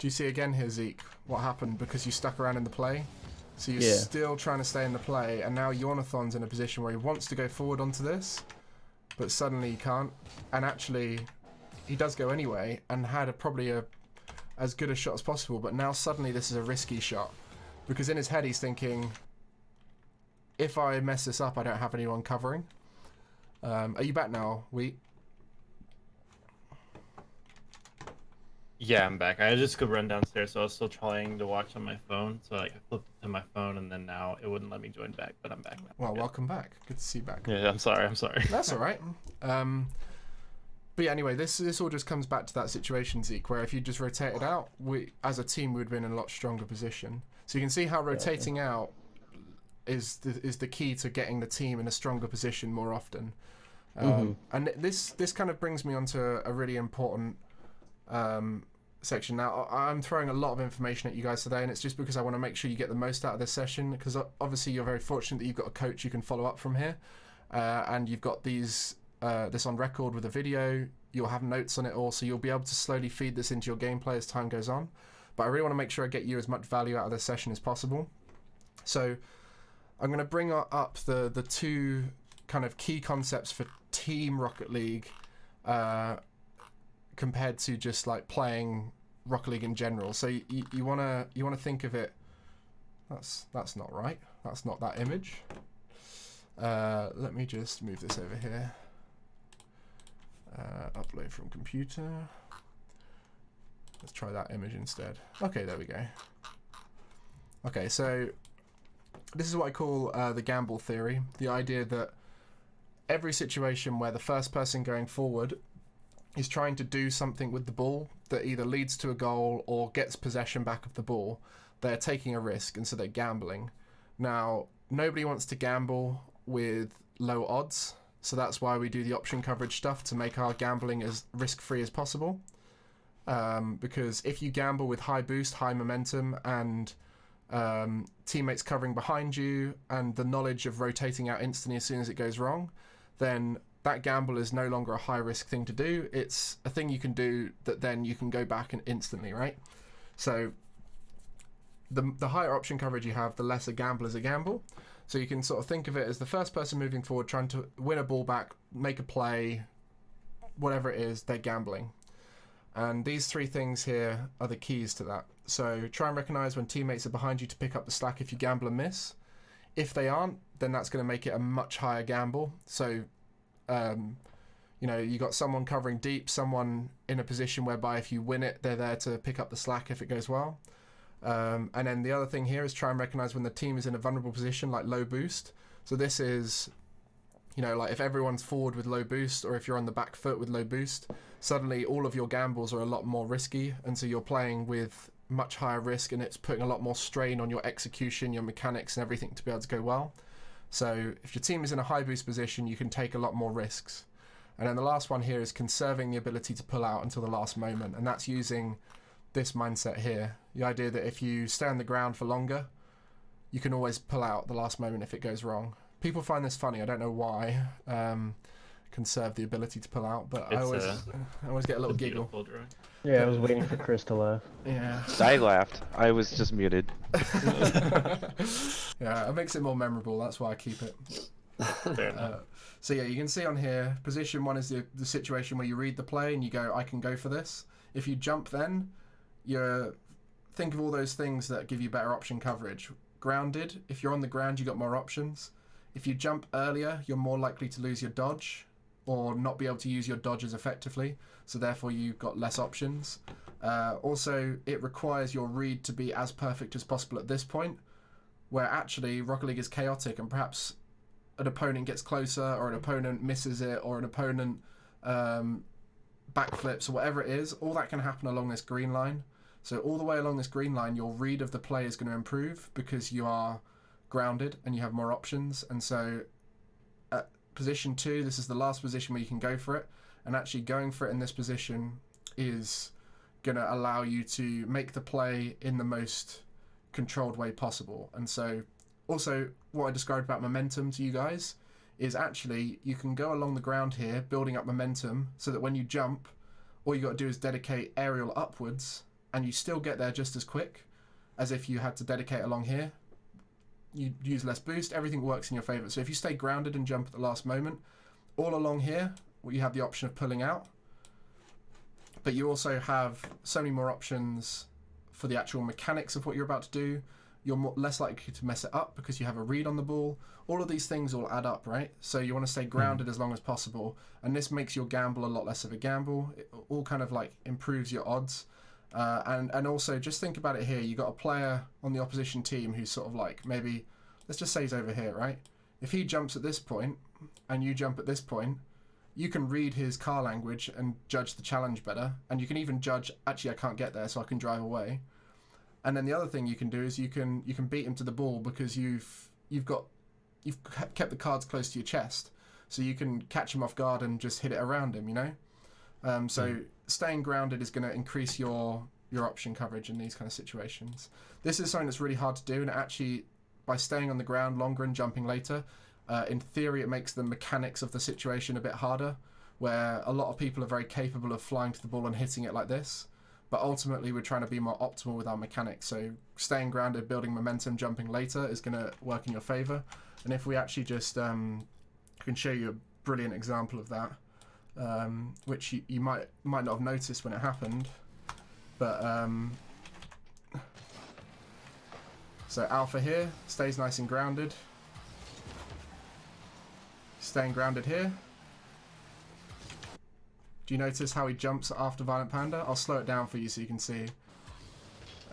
A: you see again here, Zeke, what happened because you stuck around in the play? So you're
C: Yeah.
A: still trying to stay in the play, and now Yornathon's in a position where he wants to go forward onto this, but suddenly he can't. And actually, he does go anyway, and had probably as good a shot as possible, but now suddenly this is a risky shot. Because in his head he's thinking, if I mess this up, I don't have anyone covering. Are you back now, Wheat?
D: Yeah, I'm back. I just could run downstairs, so I was still trying to watch on my phone. So like I flipped to my phone, and then now it wouldn't let me join back. But I'm back now.
A: Well,
D: Yeah.
A: welcome back. Good to see you back.
D: Yeah, I'm sorry.
A: That's all right. But yeah, anyway, this all just comes back to that situation, Zeke, where if you just rotated out, we as a team would have been in a lot stronger position. So you can see how rotating out is the key to getting the team in a stronger position more often. And this kind of brings me onto a really important section. Now, I'm throwing a lot of information at you guys today, and it's just because I want to make sure you get the most out of this session, because obviously you're very fortunate that you've got a coach you can follow up from here, and you've got this on record with a video. You'll have notes on it all, so you'll be able to slowly feed this into your gameplay as time goes on. But I really want to make sure I get you as much value out of this session as possible. So I'm going to bring up the two kind of key concepts for Team Rocket League compared to just like playing Rocket League in general. So you want to think of it. That's not right. That's not that image. Let me just move this over here. Upload from computer. Let's try that image instead. Okay, there we go. Okay, so this is what I call the gamble theory. The idea that every situation where the first person going forward is trying to do something with the ball that either leads to a goal or gets possession back of the ball, they're taking a risk, and so they're gambling. Now, nobody wants to gamble with low odds, so that's why we do the option coverage stuff to make our gambling as risk-free as possible. Because if you gamble with high boost, high momentum, and teammates covering behind you, and the knowledge of rotating out instantly as soon as it goes wrong, then that gamble is no longer a high-risk thing to do. It's a thing you can do that then you can go back and instantly, right? So the higher option coverage you have, the less a gamble is a gamble. So you can sort of think of it as the first person moving forward, trying to win a ball back, make a play, whatever it is, they're gambling. And these three things here are the keys to that. So try and recognize when teammates are behind you to pick up the slack if you gamble and miss. If they aren't, then that's going to make it a much higher gamble. So, you got someone covering deep, someone in a position whereby if you win it, they're there to pick up the slack if it goes well. And then the other thing here is try and recognize when the team is in a vulnerable position, like low boost. So this is, like if everyone's forward with low boost, or if you're on the back foot with low boost, suddenly all of your gambles are a lot more risky, and so you're playing with much higher risk, and it's putting a lot more strain on your execution, your mechanics, and everything to be able to go well. So if your team is in a high boost position, you can take a lot more risks. And then the last one here is conserving the ability to pull out until the last moment, and that's using this mindset here. The idea that if you stay on the ground for longer, you can always pull out the last moment if it goes wrong. People find this funny. I don't know why. Conserve the ability to pull out, but I always get a little giggle.
C: Yeah, I was waiting for Chris to laugh.
A: Yeah.
E: I laughed. I was just muted.
A: Yeah, it makes it more memorable. That's why I keep it.
D: Fair enough.
A: So yeah, you can see on here, position one is the situation where you read the play and you go, I can go for this. If you jump then, think of all those things that give you better option coverage. Grounded, if you're on the ground, you got more options. If you jump earlier, you're more likely to lose your dodge or not be able to use your dodges effectively, so therefore you've got less options. Also, it requires your read to be as perfect as possible at this point, where actually Rocket League is chaotic, and perhaps an opponent gets closer, or an opponent misses it, or an opponent backflips, or whatever it is. All that can happen along this green line. So all the way along this green line, your read of the play is going to improve because you are grounded and you have more options. And so at position 2, this is the last position where you can go for it. And actually going for it in this position is going to allow you to make the play in the most controlled way possible. And so also what I described about momentum to you guys is actually you can go along the ground here building up momentum so that when you jump, all you got to do is dedicate aerial upwards and you still get there just as quick as if you had to dedicate along here. You use less boost, everything works in your favor. So if you stay grounded and jump at the last moment, all along here, you have the option of pulling out, but you also have so many more options for the actual mechanics of what you're about to do. You're less likely to mess it up because you have a read on the ball. All of these things all add up, right? So you want to stay grounded as long as possible, and this makes your gamble a lot less of a gamble. It all kind of like improves your odds. And also just think about it here. You got a player on the opposition team who's sort of like, maybe, let's just say he's over here, right? If he jumps at this point and you jump at this point, you can read his car language and judge the challenge better. And you can even judge, actually I can't get there, so I can drive away. And then the other thing you can do is you can beat him to the ball because you've kept the cards close to your chest, so you can catch him off guard and just hit it around him, you know. So staying grounded is going to increase your option coverage in these kind of situations. This is something that's really hard to do, and actually by staying on the ground longer and jumping later, in theory it makes the mechanics of the situation a bit harder, where a lot of people are very capable of flying to the ball and hitting it like this. But ultimately, we're trying to be more optimal with our mechanics. So staying grounded, building momentum, jumping later is going to work in your favor. And if we actually just can show you a brilliant example of that, which you might not have noticed when it happened. But so Alpha here stays nice and grounded. Staying grounded here. Do you notice how he jumps after Violent Panda? I'll slow it down for you so you can see.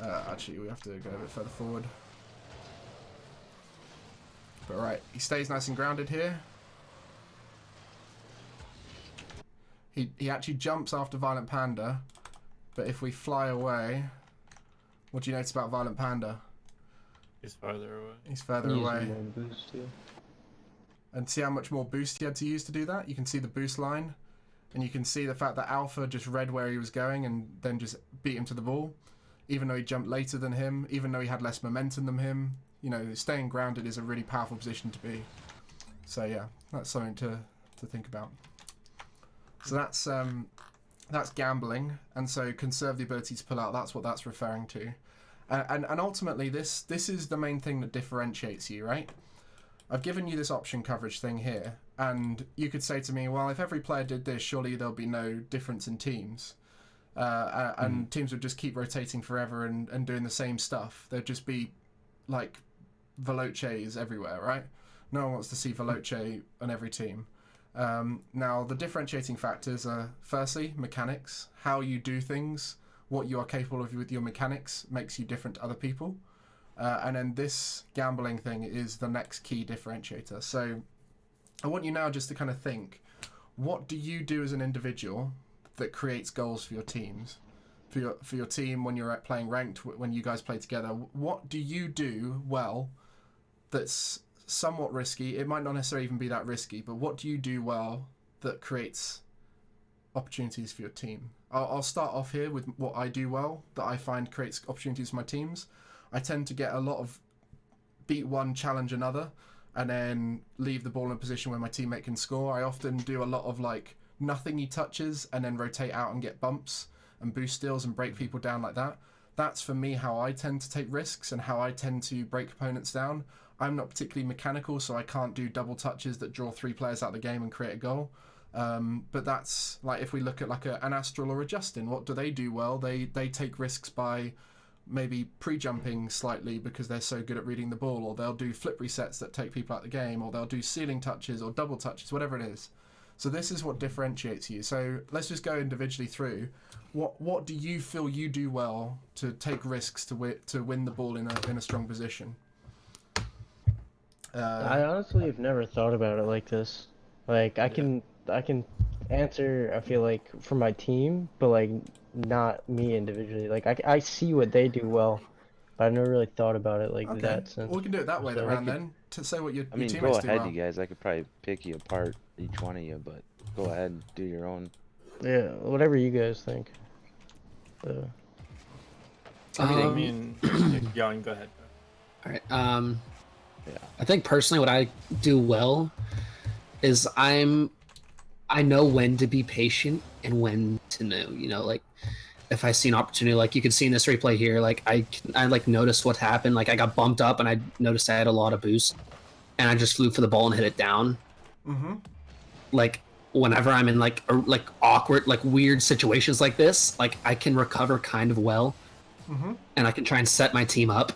A: Actually, we have to go a bit further forward. But right, he stays nice and grounded here. He actually jumps after Violent Panda, but if we fly away, what do you notice about Violent Panda?
D: He's farther away.
A: He's further away. And see how much more boost he had to use to do that? You can see the boost line. And you can see the fact that Alpha just read where he was going and then just beat him to the ball. Even though he jumped later than him, even though he had less momentum than him, you know, staying grounded is a really powerful position to be. So yeah, that's something to think about. So that's gambling, and so conserve the ability to pull out. That's what that's referring to. And ultimately, this is the main thing that differentiates you, right? I've given you this option coverage thing here, and you could say to me, well, if every player did this, surely there'll be no difference in teams. And teams would just keep rotating forever and doing the same stuff. There'd just be, like, Veloces everywhere, right? No one wants to see Veloce on every team. Now, the differentiating factors are, firstly, mechanics. How you do things, what you are capable of with your mechanics makes you different to other people. And then this gambling thing is the next key differentiator. So I want you now just to kind of think, what do you do as an individual that creates goals for your teams? For your team when you're playing ranked, when you guys play together, what do you do well that's somewhat risky? It might not necessarily even be that risky, but what do you do well that creates opportunities for your team? I'll start off here with what I do well that I find creates opportunities for my teams. I tend to get a lot of beat one, challenge another, and then leave the ball in a position where my teammate can score. I often do a lot of like nothing he touches and then rotate out and get bumps and boost steals and break people down like that. That's for me how I tend to take risks and how I tend to break opponents down. I'm not particularly mechanical, so I can't do double touches that draw 3 players out of the game and create a goal. But that's like if we look at like an Astral or a Justin, what do they do well? They take risks by maybe pre-jumping slightly because they're so good at reading the ball, or they'll do flip resets that take people out of the game, or they'll do ceiling touches or double touches, whatever it is. So this is what differentiates you. So let's just go individually through. What do you feel you do well to take risks to win the ball in a strong position?
C: I honestly have never thought about it like this. Like I can answer, I feel like, for my team, but like not me individually. Like I see what they do well, but I've never really thought about it like that sense.
A: Well, we can do it that way
C: So
A: around then to say what your
E: I mean,
A: teammates
E: go
A: do
E: ahead,
A: well.
E: you guys. I could probably pick you apart, each one of you, but go ahead and do your own.
C: Yeah, whatever you guys think.
D: I
B: Um,
D: mean, Jan, go ahead.
B: All right.
E: Yeah.
B: I think personally, what I do well is I know when to be patient and when to know. Like if I see an opportunity, like you can see in this replay here, like I like noticed what happened. Like I got bumped up and I noticed I had a lot of boost, and I just flew for the ball and hit it down.
A: Mm-hmm.
B: Like whenever I'm in like awkward, like weird situations like this, like I can recover kind of well,
A: Mm-hmm.
B: and I can try and set my team up.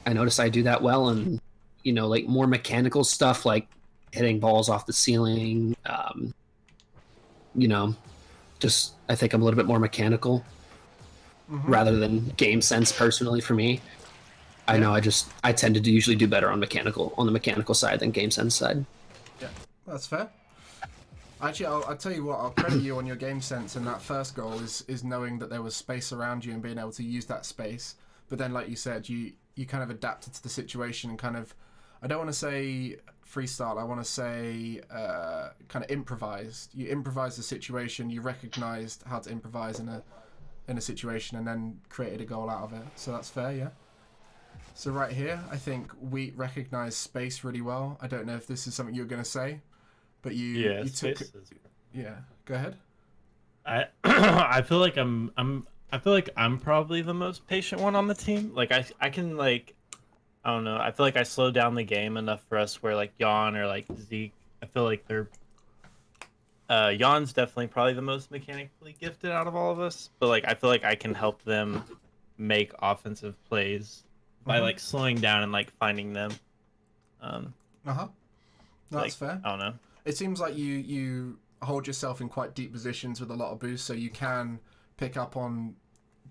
B: I notice I do that well, and like more mechanical stuff, like hitting balls off the ceiling. You know, just I think I'm a little bit more mechanical
A: Mm-hmm.
B: rather than game sense. Personally, for me, I know I tend to usually do better on the mechanical side than game sense side.
A: Yeah, that's fair. Actually, I'll tell you what, I'll credit you on your game sense, and that first goal is knowing that there was space around you and being able to use that space. But then, like you said, you kind of adapted to the situation and kind of, I don't want to say freestyle, I want to say kind of improvised. You improvised the situation, you recognized how to improvise in a situation, and then created a goal out of it. So that's fair, yeah. So right here, I think we recognize space really well. I don't know if this is something you're going to say, but you took.
D: Space is...
A: Yeah, go ahead.
D: I feel like I'm probably the most patient one on the team. Like I can like, I don't know. I feel like I slowed down the game enough for us where like Jan or like Zeke, I feel like they're Jan's definitely probably the most mechanically gifted out of all of us, but like I feel like I can help them make offensive plays by like slowing down and like finding them.
A: Uh-huh. That's fair.
D: I don't know.
A: It seems like you hold yourself in quite deep positions with a lot of boost, so you can pick up on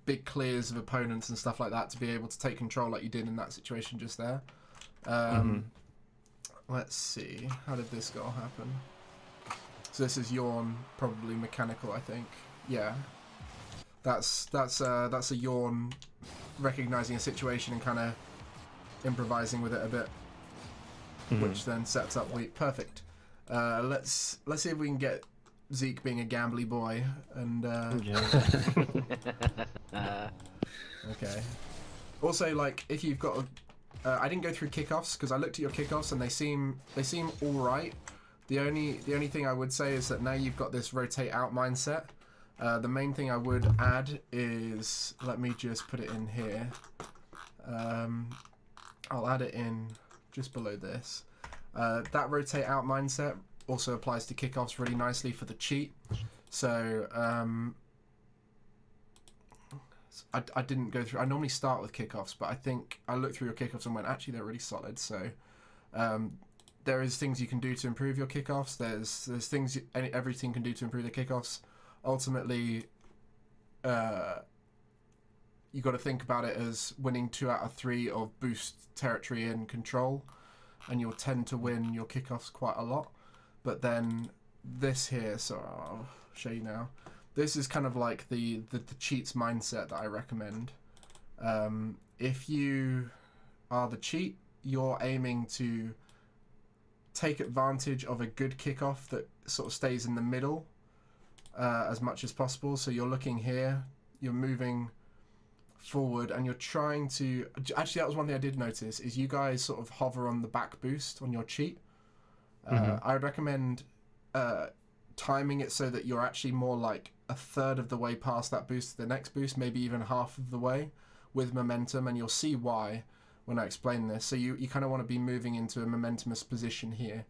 A: big clears of opponents and stuff like that to be able to take control like you did in that situation just there. Let's see. How did this goal happen? So this is Yawn, probably mechanical, I think. Yeah. That's a Yawn recognizing a situation and kind of improvising with it a bit, which then sets up weak. Perfect. Let's see if we can get Zeke being a gambly boy and okay. Also, like if you've got I didn't go through kickoffs because I looked at your kickoffs and they seem all right. The only thing I would say is that now you've got this rotate out mindset. The main thing I would add is, let me just put it in here. I'll add it in just below this. That rotate out mindset also applies to kickoffs really nicely for the cheat. So I didn't go through. I normally start with kickoffs, but I think I looked through your kickoffs and went, actually they're really solid. So there is things you can do to improve your kickoffs. There's things every team can do to improve their kickoffs. Ultimately, you got to think about it as winning 2 out of 3 of boost territory and control, and you'll tend to win your kickoffs quite a lot. But then this here, so I'll show you now. This is kind of like the cheats mindset that I recommend. If you are the cheat, you're aiming to take advantage of a good kickoff that sort of stays in the middle as much as possible. So you're looking here, you're moving forward, and you're trying to... Actually, that was one thing I did notice, is you guys sort of hover on the back boost on your cheat. I would recommend timing it so that you're actually more like a third of the way past that boost to the next boost, maybe even half of the way with momentum, and you'll see why when I explain this. So you kind of want to be moving into a momentumous position here.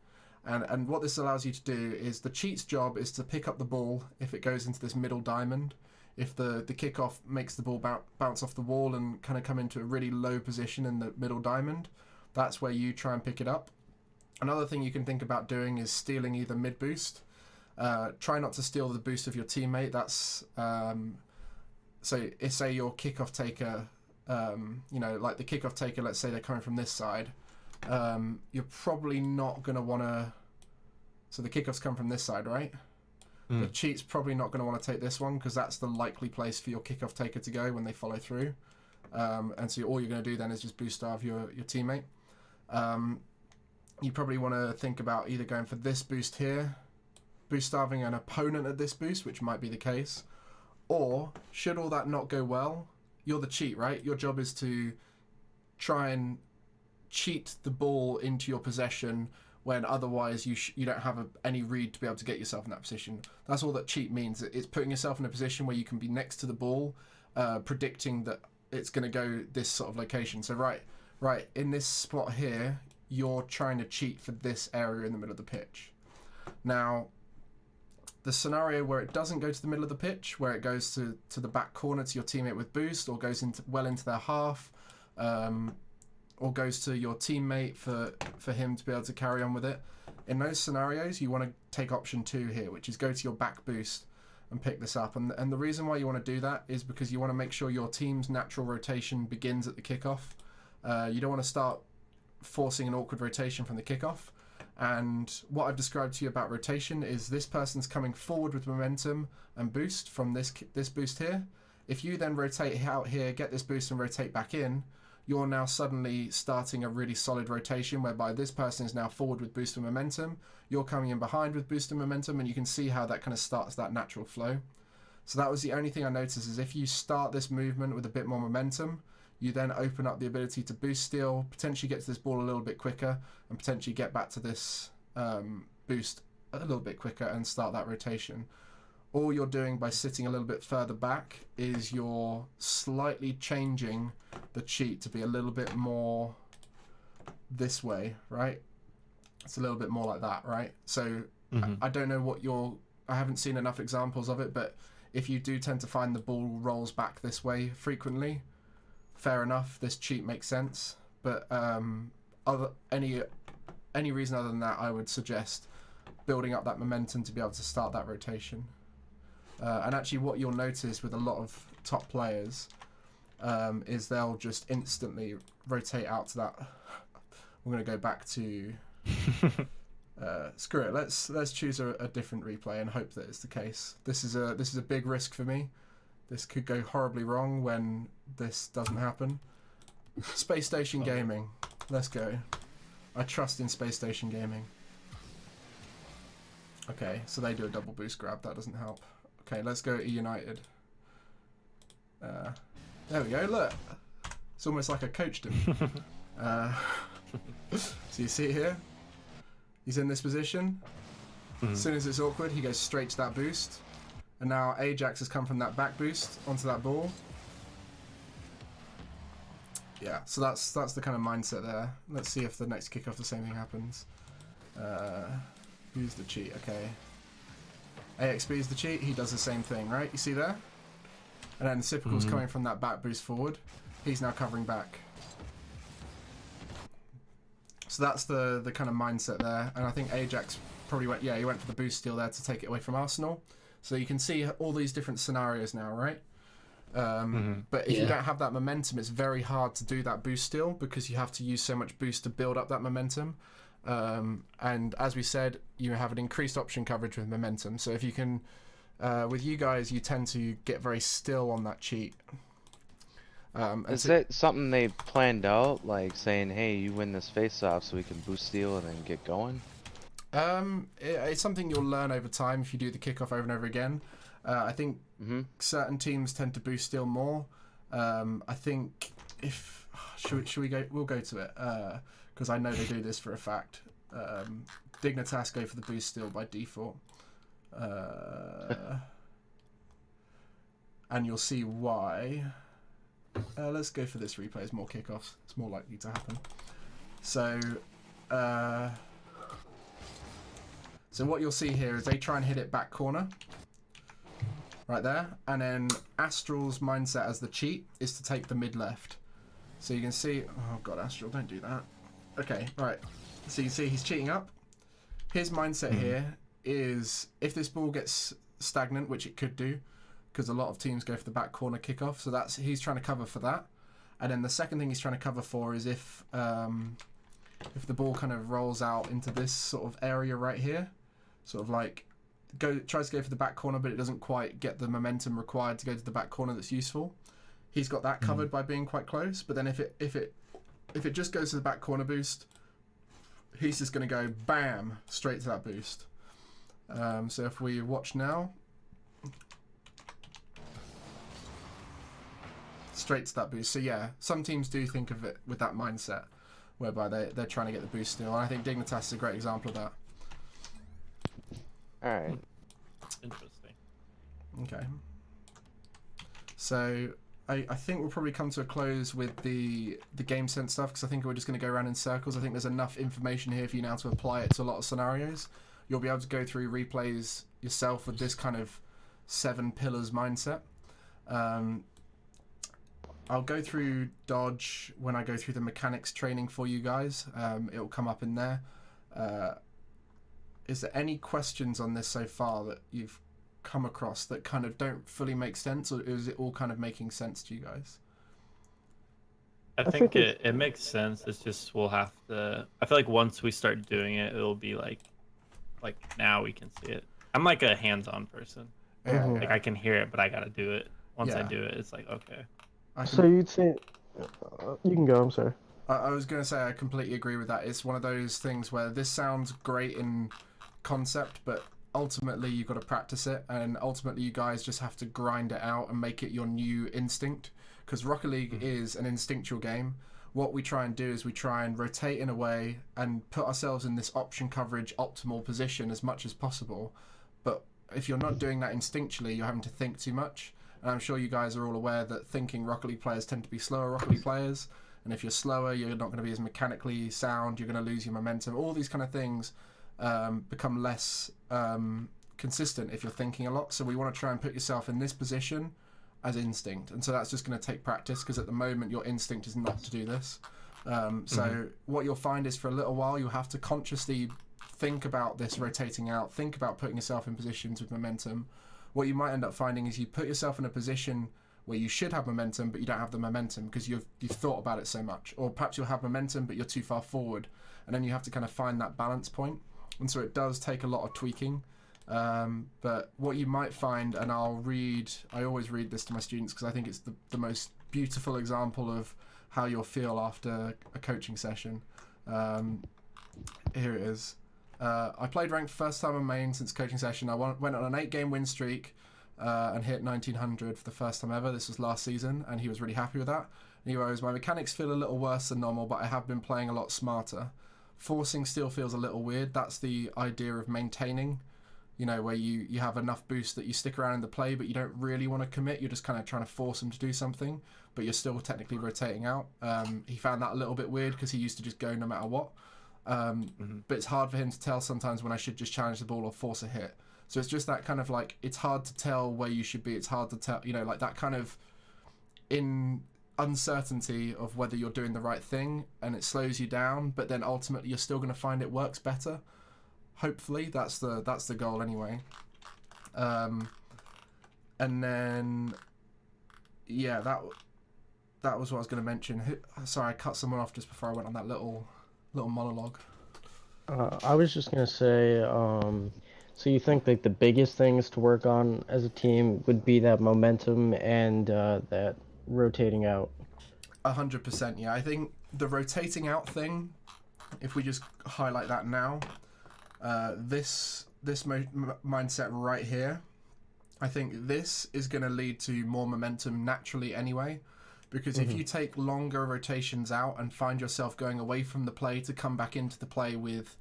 A: And what this allows you to do is the cheat's job is to pick up the ball if it goes into this middle diamond. If the kickoff makes the ball bounce off the wall and kind of come into a really low position in the middle diamond, that's where you try and pick it up. Another thing you can think about doing is stealing either mid boost. Try not to steal the boost of your teammate. That's so if say your kickoff taker, like the kickoff taker, let's say they're coming from this side, you're probably not going to want to... So the kickoffs come from this side, right? The cheat's probably not going to want to take this one because that's the likely place for your kickoff taker to go when they follow through. And so all you're going to do then is just boost starve your teammate. You probably want to think about either going for this boost here, boost starving an opponent at this boost, which might be the case, Or should all that not go well, you're the cheat, right? Your job is to try and cheat the ball into your possession when otherwise you don't have any read to be able to get yourself in that position. That's all that cheat means. It's putting yourself in a position where you can be next to the ball, predicting that it's going to go this sort of location. So right in this spot here, you're trying to cheat for this area in the middle of the pitch. Now, the scenario where it doesn't go to the middle of the pitch, where it goes to the back corner to your teammate with boost, or goes well into their half, or goes to your teammate for him to be able to carry on with it. In those scenarios, you want to take option 2 here, which is go to your back boost and pick this up. And the reason why you want to do that is because you want to make sure your team's natural rotation begins at the kickoff. You don't want to start forcing an awkward rotation from the kickoff. And what I've described to you about rotation is this person's coming forward with momentum and boost from this boost here. If you then rotate out here, get this boost and rotate back in, you're now suddenly starting a really solid rotation whereby this person is now forward with boost and momentum, you're coming in behind with boost and momentum, and you can see how that kind of starts that natural flow. So that was the only thing I noticed, is if you start this movement with a bit more momentum, you then open up the ability to boost steal, potentially get to this ball a little bit quicker, and potentially get back to this boost a little bit quicker and start that rotation. All you're doing by sitting a little bit further back is you're slightly changing the cheat to be a little bit more this way, right? It's a little bit more like that, right? So I don't know I haven't seen enough examples of it, but if you do tend to find the ball rolls back this way frequently, fair enough, this cheat makes sense. But any reason other than that, I would suggest building up that momentum to be able to start that rotation. And actually what you'll notice with a lot of top players is they'll just instantly rotate out to that. We're going to go back to screw it, let's choose a different replay and hope that it's the case. This is a big risk for me. This could go horribly wrong when this doesn't happen. Space Station Gaming, let's go. I trust in Space Station Gaming. Okay, so they do a double boost grab, that doesn't help. Okay, let's go E United. There we go, look. It's almost like I coached him. So you see here, he's in this position. As soon as it's awkward, he goes straight to that boost. And now Ajax has come from that back boost onto that ball. Yeah, so that's the kind of mindset there. Let's see if the next kickoff the same thing happens. Who's the cheat? Okay. AXB is the cheat. He does the same thing, right? You see there? And then Cypical's coming from that back boost forward. He's now covering back. So that's the kind of mindset there. And I think Ajax probably went, he went for the boost steal there to take it away from Arsenal. So you can see all these different scenarios now, right? But if you don't have that momentum, it's very hard to do that boost steal because you have to use so much boost to build up that momentum. And as we said, you have an increased option coverage with momentum. So if you can, with you guys, you tend to get very still on that cheat.
E: Is that something they planned out, like saying, hey, you win this face-off so we can boost steal and then get going?
A: It's something you'll learn over time if you do the kickoff over and over again. I think certain teams tend to boost steal more. I think if should we go? We'll go to it because I know they do this for a fact. Dignitas go for the boost steal by default, and you'll see why. Let's go for this replay. It's more kickoffs. It's more likely to happen. So. So what you'll see here is they try and hit it back corner, right there, and then Astral's mindset as the cheat is to take the mid left. So you can see, oh god, Astral, don't do that. Okay, right. So you can see he's cheating up. His mindset here is if this ball gets stagnant, which it could do, because a lot of teams go for the back corner kickoff. So he's trying to cover for that. And then the second thing he's trying to cover for is if the ball kind of rolls out into this sort of area right here. Sort of like tries to go for the back corner, but it doesn't quite get the momentum required to go to the back corner that's useful. He's got that covered by being quite close. But then if it just goes to the back corner boost, he's just going to go bam straight to that boost. So if we watch now, straight to that boost. So yeah, some teams do think of it with that mindset, whereby they're trying to get the boost steal. And I think Dignitas is a great example of that.
E: All right.
D: Interesting.
A: Okay. So I think we'll probably come to a close with the game sense stuff, because I think we're just going to go around in circles. I think there's enough information here for you now to apply it to a lot of scenarios. You'll be able to go through replays yourself with this kind of 7 pillars mindset. I'll go through dodge when I go through the mechanics training for you guys. It will come up in there. Is there any questions on this so far that you've come across that kind of don't fully make sense, or is it all kind of making sense to you guys?
D: I think it makes sense. It's just we'll have to. I feel like once we start doing it, it'll be like now we can see it. I'm like a hands-on person.
A: Yeah,
D: Like I can hear it, but I gotta do it. Once I
A: Yeah.
D: do it, it's like okay.
C: So you'd say, you can go. I'm sorry.
A: I was going to say I completely agree with that. It's one of those things where this sounds great in concept, but ultimately you've got to practice it, and ultimately you guys just have to grind it out and make it your new instinct, because Rocket League is an instinctual game. What we try and do is we try and rotate in a way and put ourselves in this option coverage optimal position as much as possible, but if you're not doing that instinctually, you're having to think too much. And I'm sure you guys are all aware that thinking Rocket League players tend to be slower Rocket League players, and if you're slower, you're not going to be as mechanically sound, you're going to lose your momentum. All these kind of things become less consistent if you're thinking a lot. So we want to try and put yourself in this position as instinct, and so that's just going to take practice, because at the moment your instinct is not to do this. So what you'll find is for a little while you'll have to consciously think about this rotating out, think about putting yourself in positions with momentum. What you might end up finding is you put yourself in a position where you should have momentum, but you don't have the momentum because you've thought about it so much. Or perhaps you'll have momentum, but you're too far forward, and then you have to kind of find that balance point. And so it does take a lot of tweaking. But what you might find, and I always read this to my students because I think it's the most beautiful example of how you'll feel after a coaching session. Here it is. I played ranked first time on main since coaching session. I went on an 8-game win streak and hit 1900 for the first time ever. This was last season, and he was really happy with that. And he goes, my mechanics feel a little worse than normal, but I have been playing a lot smarter. Forcing still feels a little weird. That's the idea of maintaining, where you have enough boost that you stick around in the play, but you don't really want to commit. You're just kind of trying to force him to do something, but you're still technically rotating out. He found that a little bit weird because he used to just go no matter what. But it's hard for him to tell sometimes when I should just challenge the ball or force a hit. So it's just that kind of like, it's hard to tell where you should be. It's hard to tell, like that kind of in uncertainty of whether you're doing the right thing, and it slows you down, but then ultimately you're still going to find it works better. Hopefully that's the goal anyway. And then, yeah, that was what I was going to mention. Sorry, I cut someone off just before I went on that little monologue.
C: I was just gonna say, so you think like the biggest things to work on as a team would be that momentum and that rotating out?
A: 100%, yeah. I think the rotating out thing, if we just highlight that now, this mindset right here, I think this is going to lead to more momentum naturally anyway. Because if you take longer rotations out and find yourself going away from the play to come back into the play with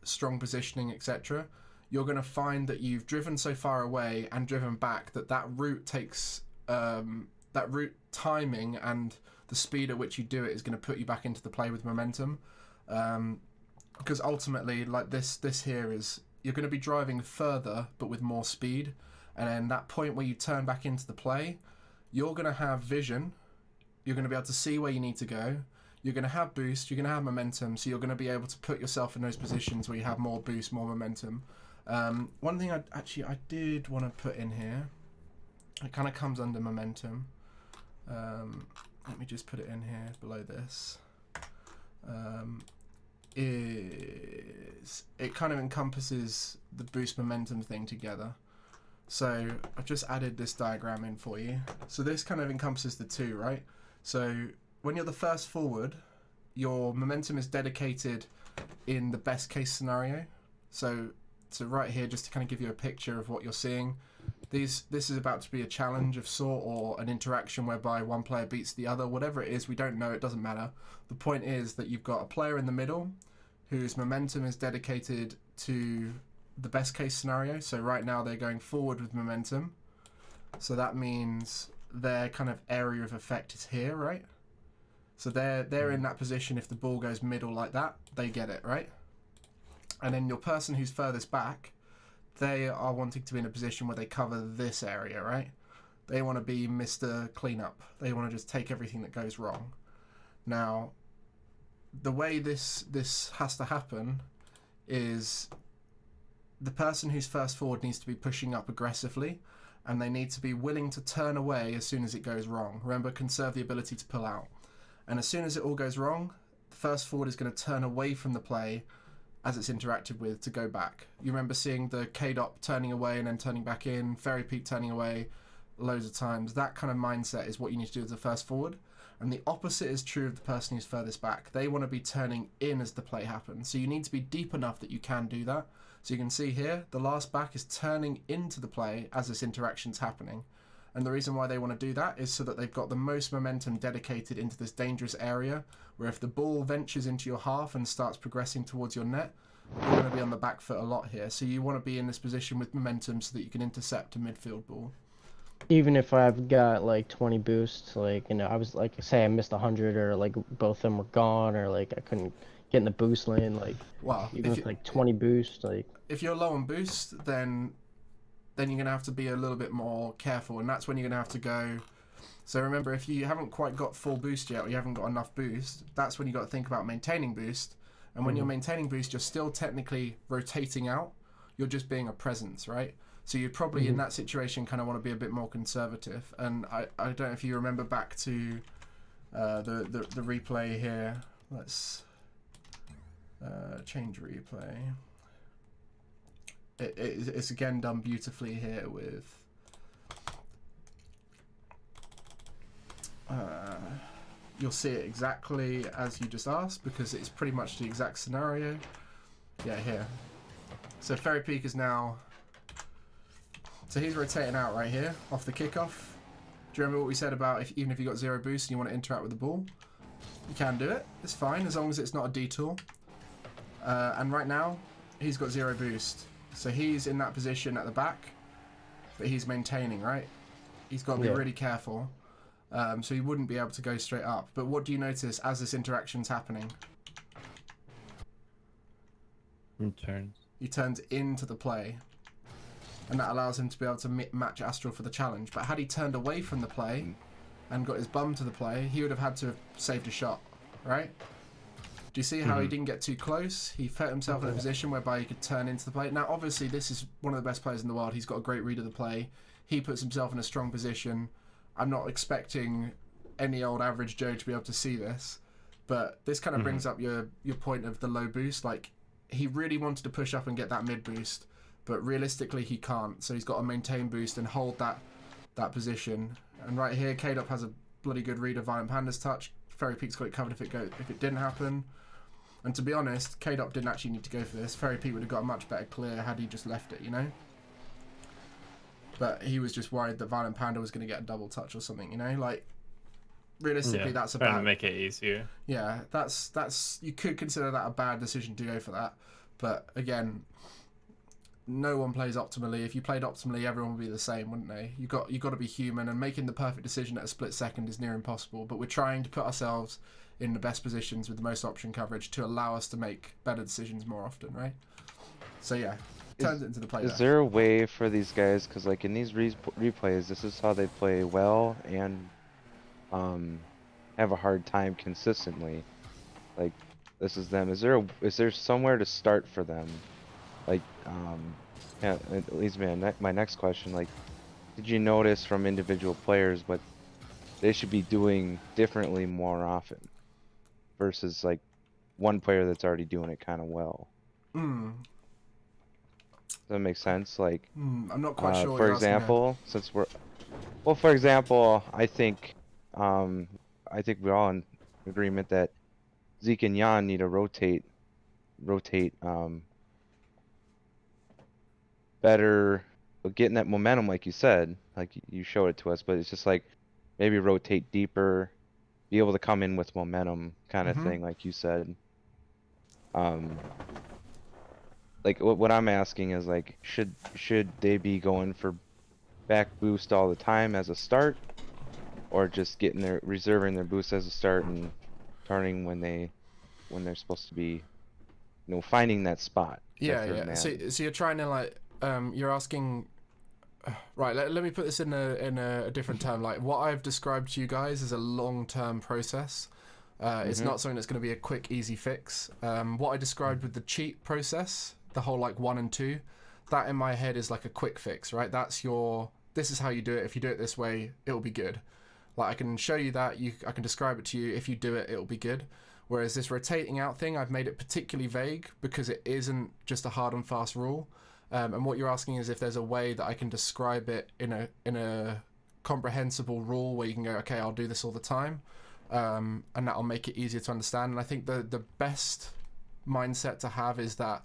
A: strong positioning, etc., you're going to find that you've driven so far away and driven back that route takes that route timing and the speed at which you do it is going to put you back into the play with momentum. Because ultimately, like this here is, you're going to be driving further but with more speed, and then that point where you turn back into the play, you're going to have vision, you're going to be able to see where you need to go, you're going to have boost, you're going to have momentum, so you're going to be able to put yourself in those positions where you have more boost, more momentum. One thing I did want to put in here, it kind of comes under momentum. Let me just put it in here below this. It kind of encompasses the boost momentum thing together. So I've just added this diagram in for you. So this kind of encompasses the two, right? So when you're the first forward, your momentum is dedicated in the best case scenario. So right here, just to kind of give you a picture of what you're seeing, This is about to be a challenge of sort, or an interaction whereby one player beats the other. Whatever it is, we don't know. It doesn't matter. The point is that you've got a player in the middle whose momentum is dedicated to the best case scenario. So right now they're going forward with momentum. So that means their kind of area of effect is here, right? So they're in that position. If the ball goes middle like that, they get it, right? And then your person who's furthest back, they are wanting to be in a position where they cover this area, right? They want to be Mr. Cleanup. They want to just take everything that goes wrong. Now, the way this has to happen is the person who's first forward needs to be pushing up aggressively, and they need to be willing to turn away as soon as it goes wrong. Remember, conserve the ability to pull out. And as soon as it all goes wrong, the first forward is going to turn away from the play as it's interacted with to go back. You remember seeing the K-Dop turning away and then turning back in, Fairy Peak turning away loads of times. That kind of mindset is what you need to do as the first forward. And the opposite is true of the person who's furthest back. They want to be turning in as the play happens. So you need to be deep enough that you can do that. So you can see here, the last back is turning into the play as this interaction's happening. And the reason why they want to do that is so that they've got the most momentum dedicated into this dangerous area, where if the ball ventures into your half and starts progressing towards your net, you're going to be on the back foot a lot here. So you want to be in this position with momentum so that you can intercept a midfield ball.
C: Even if I've got like 20 boosts, like, you know, I was like, say I missed 100, or like both of them were gone, or like I couldn't get in the boost lane, like,
A: Well,
C: even with like 20 boosts, like,
A: if you're low on boost, then you're going to have to be a little bit more careful, and that's when you're going to have to go. So remember, if you haven't quite got full boost yet, or you haven't got enough boost, that's when you got to think about maintaining boost. And when you're maintaining boost, you're still technically rotating out. You're just being a presence, right? So you'd probably, in that situation, kind of want to be a bit more conservative. And I don't know if you remember back to the replay here. Let's change replay. It's again done beautifully here with you'll see it exactly as you just asked, because it's pretty much the exact scenario. Yeah, here. So Fairy Peak is now, so he's rotating out right here off the kickoff. Do you remember what we said about even if you got 0 boost and you want to interact with the ball, you can do it. It's fine as long as it's not a detour. And right now he's got 0 boost. So he's in that position at the back, but he's maintaining, right? He's got to be really careful. So he wouldn't be able to go straight up. But what do you notice as this interaction's happening? He turns into the play. And that allows him to be able to match Astral for the challenge. But had he turned away from the play and got his bum to the play, he would have had to have saved a shot, right? Do you see how he didn't get too close? He put himself in a position whereby he could turn into the play. Now, obviously, this is one of the best players in the world. He's got a great read of the play. He puts himself in a strong position. I'm not expecting any old average Joe to be able to see this. But this kind of brings up your point of the low boost. Like, he really wanted to push up and get that mid boost, but realistically he can't. So he's got to maintain boost and hold that position. And right here, K-Dop has a bloody good read of Violent Panda's touch. Fairy Peak's got it covered if it didn't happen. And to be honest, K-Dop didn't actually need to go for this. Fairy Peak would have got a much better clear had he just left it, you know? But he was just worried that Violent Panda was going to get a double touch or something, you know? Like, realistically, that's a bad...
D: Trying to make it easier.
A: Yeah, that's you could consider that a bad decision to go for that. But again, no one plays optimally. If you played optimally, everyone would be the same, wouldn't they? You got to be human, and making the perfect decision at a split second is near impossible. But we're trying to put ourselves in the best positions with the most option coverage to allow us to make better decisions more often, right? So yeah, turns it into the play.
E: Is there a way for these guys, because like in these replays, this is how they play well and have a hard time consistently. Like, this is them. Is there somewhere to start for them? Like, yeah, it leads me to my next question. Like, did you notice from individual players what they should be doing differently more often versus like one player that's already doing it kind of well? Does that make sense? Like,
A: I'm not quite sure.
E: For example, since we're, well, for example, I think we're all in agreement that Zeke and Jan need to rotate better getting that momentum, like you said, like you showed it to us, but it's just like maybe rotate deeper, be able to come in with momentum kind of thing, like you said. Um, like what I'm asking is like, should they be going for back boost all the time as a start, or just getting their reserving their boost as a start and turning when they're supposed to be, finding that spot, that
A: Yeah,
E: third
A: yeah.
E: man.
A: So you're trying to like, you're asking. Right, let me put this in a different term. Like what I've described to you guys is a long-term process. It's not something that's going to be a quick, easy fix. What I described with the cheat process, the whole like 1 and 2, that in my head is like a quick fix, right? This is how you do it. If you do it this way, it'll be good. Like I can show you that, I can describe it to you. If you do it, it'll be good. Whereas this rotating out thing, I've made it particularly vague because it isn't just a hard and fast rule. And what you're asking is if there's a way that I can describe it in a comprehensible rule where you can go, okay, I'll do this all the time, and that'll make it easier to understand. And I think the best mindset to have is that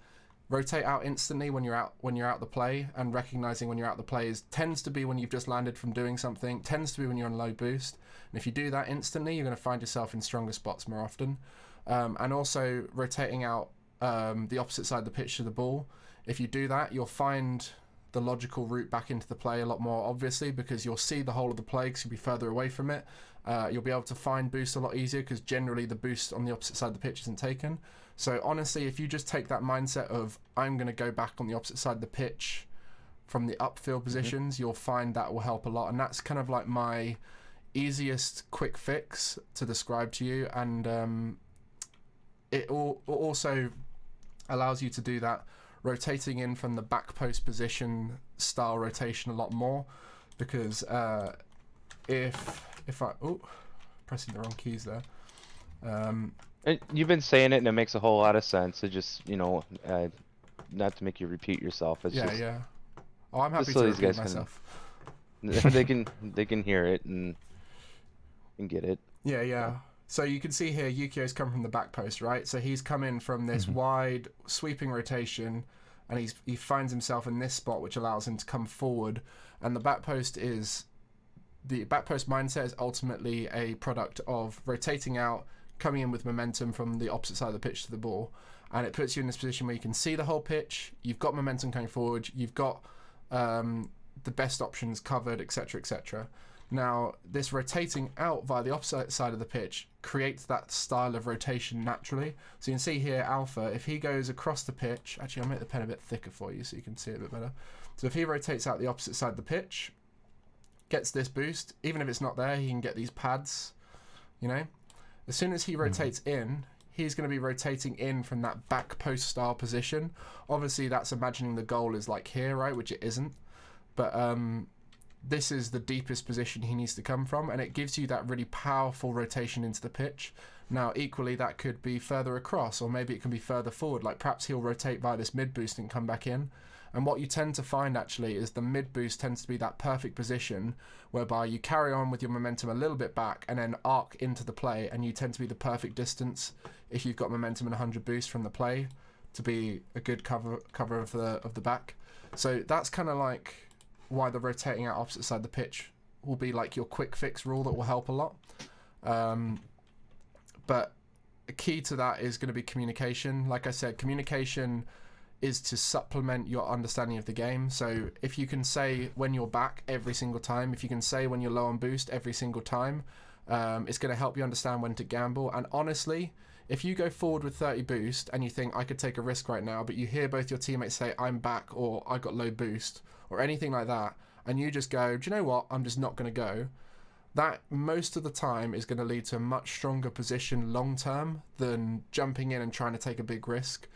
A: rotate out instantly when you're out the play, and recognizing when you're out the play tends to be when you've just landed from doing something, tends to be when you're on low boost. And if you do that instantly, you're going to find yourself in stronger spots more often. And also rotating out the opposite side of the pitch to the ball. If you do that, you'll find the logical route back into the play a lot more obviously, because you'll see the whole of the play because you'll be further away from it. You'll be able to find boost a lot easier because generally the boost on the opposite side of the pitch isn't taken. So honestly, if you just take that mindset of I'm going to go back on the opposite side of the pitch from the upfield positions, you'll find that will help a lot. And that's kind of like my easiest quick fix to describe to you. And it also allows you to do that rotating in from the back post position style rotation a lot more, because if I pressing the wrong keys there.
E: And you've been saying it, and it makes a whole lot of sense. It just, not to make you repeat yourself. It's just,
A: yeah. Oh, I'm happy
E: just so
A: to
E: these
A: repeat
E: guys
A: myself.
E: they can hear it and get it.
A: Yeah. So you can see here, Yukio's come from the back post, right? So he's come in from this wide sweeping rotation, and he finds himself in this spot, which allows him to come forward. And the back post mindset is ultimately a product of rotating out, coming in with momentum from the opposite side of the pitch to the ball, and it puts you in this position where you can see the whole pitch. You've got momentum coming forward. You've got the best options covered, etc., etc. Now, this rotating out via the opposite side of the pitch creates that style of rotation naturally. So you can see here, Alpha, if he goes across the pitch, actually I'll make the pen a bit thicker for you so you can see it a bit better. So if he rotates out the opposite side of the pitch, gets this boost, even if it's not there, he can get these pads, As soon as he rotates in, he's going to be rotating in from that back post style position. Obviously, that's imagining the goal is like here, right, which it isn't. But this is the deepest position he needs to come from, and it gives you that really powerful rotation into the pitch. Now, equally, that could be further across, or maybe it can be further forward. Like perhaps he'll rotate via this mid boost and come back in. And what you tend to find actually is the mid boost tends to be that perfect position whereby you carry on with your momentum a little bit back and then arc into the play, and you tend to be the perfect distance if you've got momentum and 100 boost from the play to be a good cover of the back. So that's kind of like why the rotating out opposite side of the pitch will be like your quick fix rule that will help a lot. But a key to that is going to be communication. Like I said, communication is to supplement your understanding of the game. So if you can say when you're back every single time, if you can say when you're low on boost every single time, it's going to help you understand when to gamble. And honestly, if you go forward with 30 boost and you think I could take a risk right now, but you hear both your teammates say I'm back or I got low boost or anything like that, and you just go, do you know what, I'm just not going to go, that most of the time is going to lead to a much stronger position long term than jumping in and trying to take a big risk.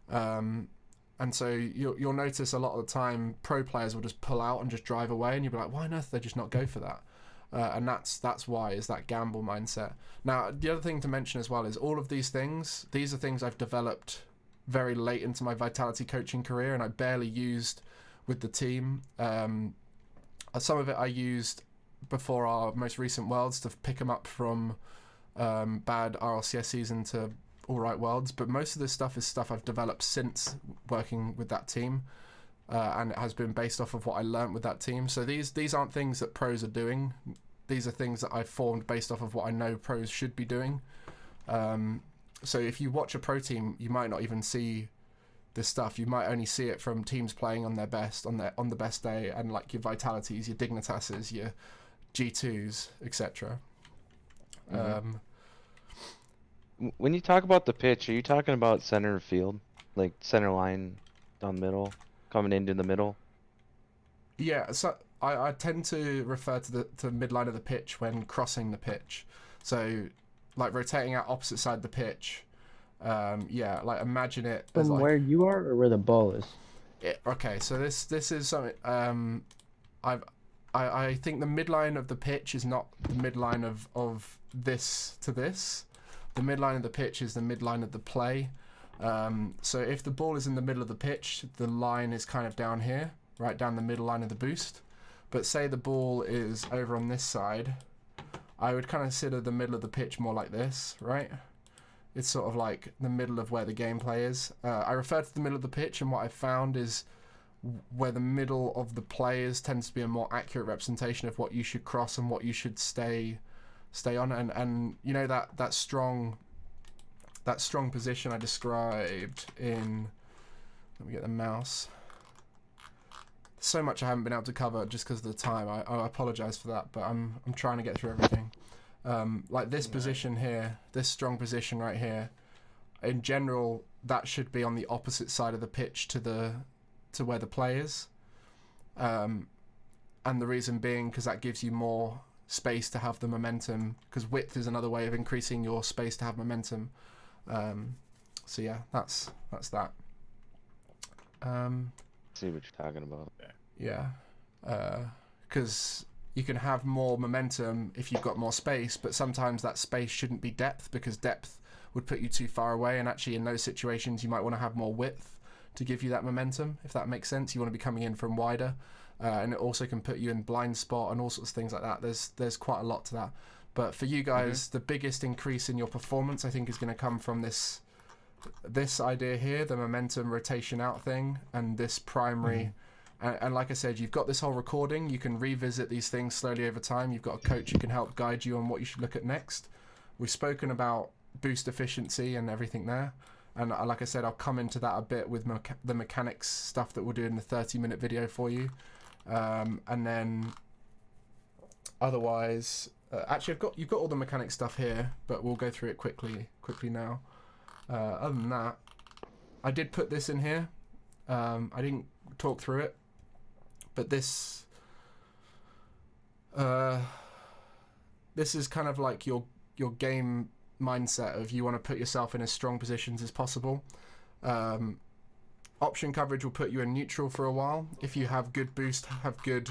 A: And so you'll notice a lot of the time pro players will just pull out and just drive away, and you'll be like, why on earth did they just not go for that? And that's why, is that gamble mindset. Now, the other thing to mention as well is all of these are things I've developed very late into my Vitality coaching career, and I barely used with the team. Some of it I used before our most recent Worlds to pick them up from bad RLCS season to alright Worlds, but most of this stuff is stuff I've developed since working with that team. and it has been based off of what I learned with that team. So these aren't things that pros are doing. These are things that I've formed based off of what I know pros should be doing. So if you watch a pro team, you might not even see this stuff. You might only see it from teams playing on their best, on the best day, and like your Vitalities, your Dignitases, your G2s, etc.
E: When you talk about the pitch, are you talking about center field, like center line down the middle, coming into the middle?
A: Yeah, so I tend to refer to the midline of the pitch when crossing the pitch. So like rotating out opposite side of the pitch. Yeah, like imagine it as
C: From
A: like,
C: where you are or where the ball is?
A: okay, so this is something I think the midline of the pitch is not the midline of this to this. The midline of the pitch is the midline of the play. So if the ball is in the middle of the pitch, the line is kind of down here, right down the middle line of the boost. But say the ball is over on this side, I would kind of consider the middle of the pitch more like this, right? It's sort of like the middle of where the gameplay is. I refer to the middle of the pitch, and what I've found is where the middle of the players tends to be a more accurate representation of what you should cross and what you should stay on. And you know that strong position I described in, let me get the mouse. So much I haven't been able to cover just because of the time. I apologize for that, but I'm trying to get through everything. Like this position here, this strong position right here, in general, that should be on the opposite side of the pitch to where the play is. And the reason being because that gives you more space to have the momentum, because width is another way of increasing your space to have momentum. So yeah, that's that.
E: See what you're talking about.
A: Yeah, because you can have more momentum if you've got more space, but sometimes that space shouldn't be depth, because depth would put you too far away, and actually in those situations you might want to have more width to give you that momentum, if that makes sense. You want to be coming in from wider, and it also can put you in blind spot and all sorts of things like that. There's quite a lot to that. But for you guys, the biggest increase in your performance, I think, is going to come from this idea here, the momentum rotation out thing, and this primary. And like I said, you've got this whole recording. You can revisit these things slowly over time. You've got a coach who can help guide you on what you should look at next. We've spoken about boost efficiency and everything there. And like I said, I'll come into that a bit with the mechanics stuff that we'll do in the 30-minute video for you. And then otherwise, actually, you've got all the mechanics stuff here, but we'll go through it quickly now. Other than that, I did put this in here. I didn't talk through it, but this is kind of like your game mindset of you want to put yourself in as strong positions as possible. Option coverage will put you in neutral for a while. If you have good boost, have good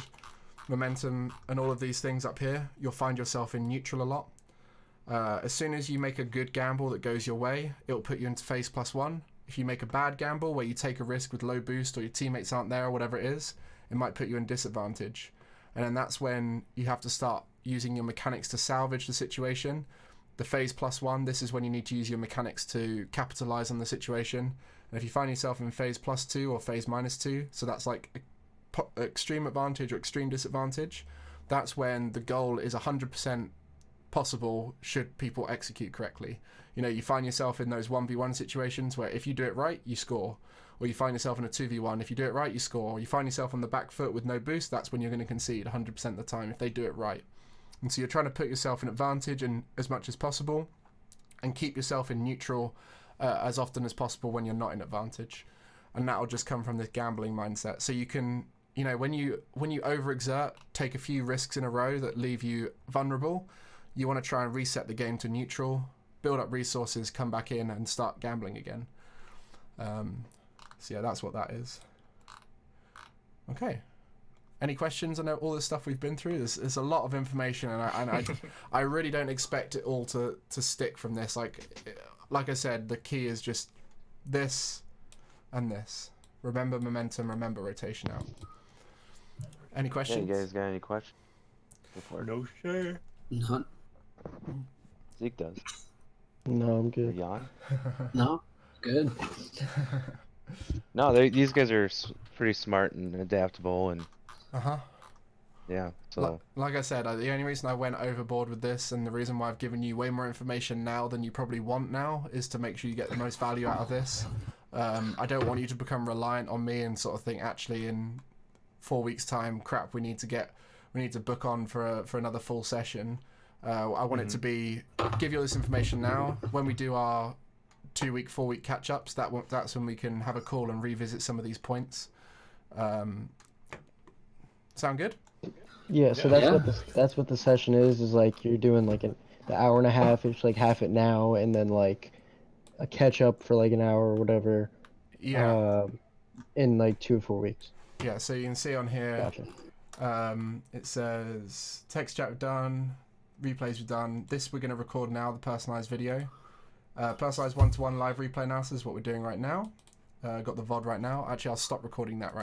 A: momentum, and all of these things up here, you'll find yourself in neutral a lot. As soon as you make a good gamble that goes your way, it'll put you into phase +1. If you make a bad gamble where you take a risk with low boost, or your teammates aren't there, or whatever it is, it might put you in disadvantage. And then that's when you have to start using your mechanics to salvage the situation. The phase +1, this is when you need to use your mechanics to capitalize on the situation. And if you find yourself in phase +2 or phase -2, so that's like extreme advantage or extreme disadvantage, that's when the goal is 100% possible should people execute correctly. You know, you find yourself in those 1v1 situations where if you do it right, you score. Or you find yourself in a 2v1, if you do it right, you score. Or you find yourself on the back foot with no boost, that's when you're going to concede 100% of the time if they do it right. And so you're trying to put yourself in advantage and as much as possible, and keep yourself in neutral as often as possible when you're not in advantage. And that'll just come from this gambling mindset. So you can, you know, when you overexert, take a few risks in a row that leave you vulnerable, you want to try and reset the game to neutral, build up resources, come back in and start gambling again. So yeah, that's what that is. Okay. Any questions? I know all the stuff we've been through. There's a lot of information, and I really don't expect it all to stick from this. Like I said, the key is just this and this. Remember momentum. Remember rotation out. Any questions?
E: Yeah, you guys got any questions? Go for it.
D: No, sure.
B: None.
E: Zeke does.
C: No, I'm
E: Or
C: good.
E: Jan?
B: No. Good.
E: No, these guys are pretty smart and adaptable, and yeah. So
A: Like I said, the only reason I went overboard with this, and the reason why I've given you way more information now than you probably want now, is to make sure you get the most value out of this. I don't want you to become reliant on me and sort of think, actually, in 4 weeks' time, crap, we need to book on for another full session. I want it to be, give you all this information now. When we do our 2 week, 4 week catch ups, that's when we can have a call and revisit some of these points. Sound good?
C: Yeah, so that's what the session is like you're doing like the hour and a half, it's like half it now, and then like a catch up for like an hour or whatever.
A: Yeah.
C: In like 2 or 4 weeks.
A: Yeah, so you can see on here,
C: Gotcha.
A: it says text chat we've done, replays we've done. This we're going to record now, the personalized video. Personalized one-to-one live replay analysis is what we're doing right now. Got the VOD right now. Actually, I'll stop recording that right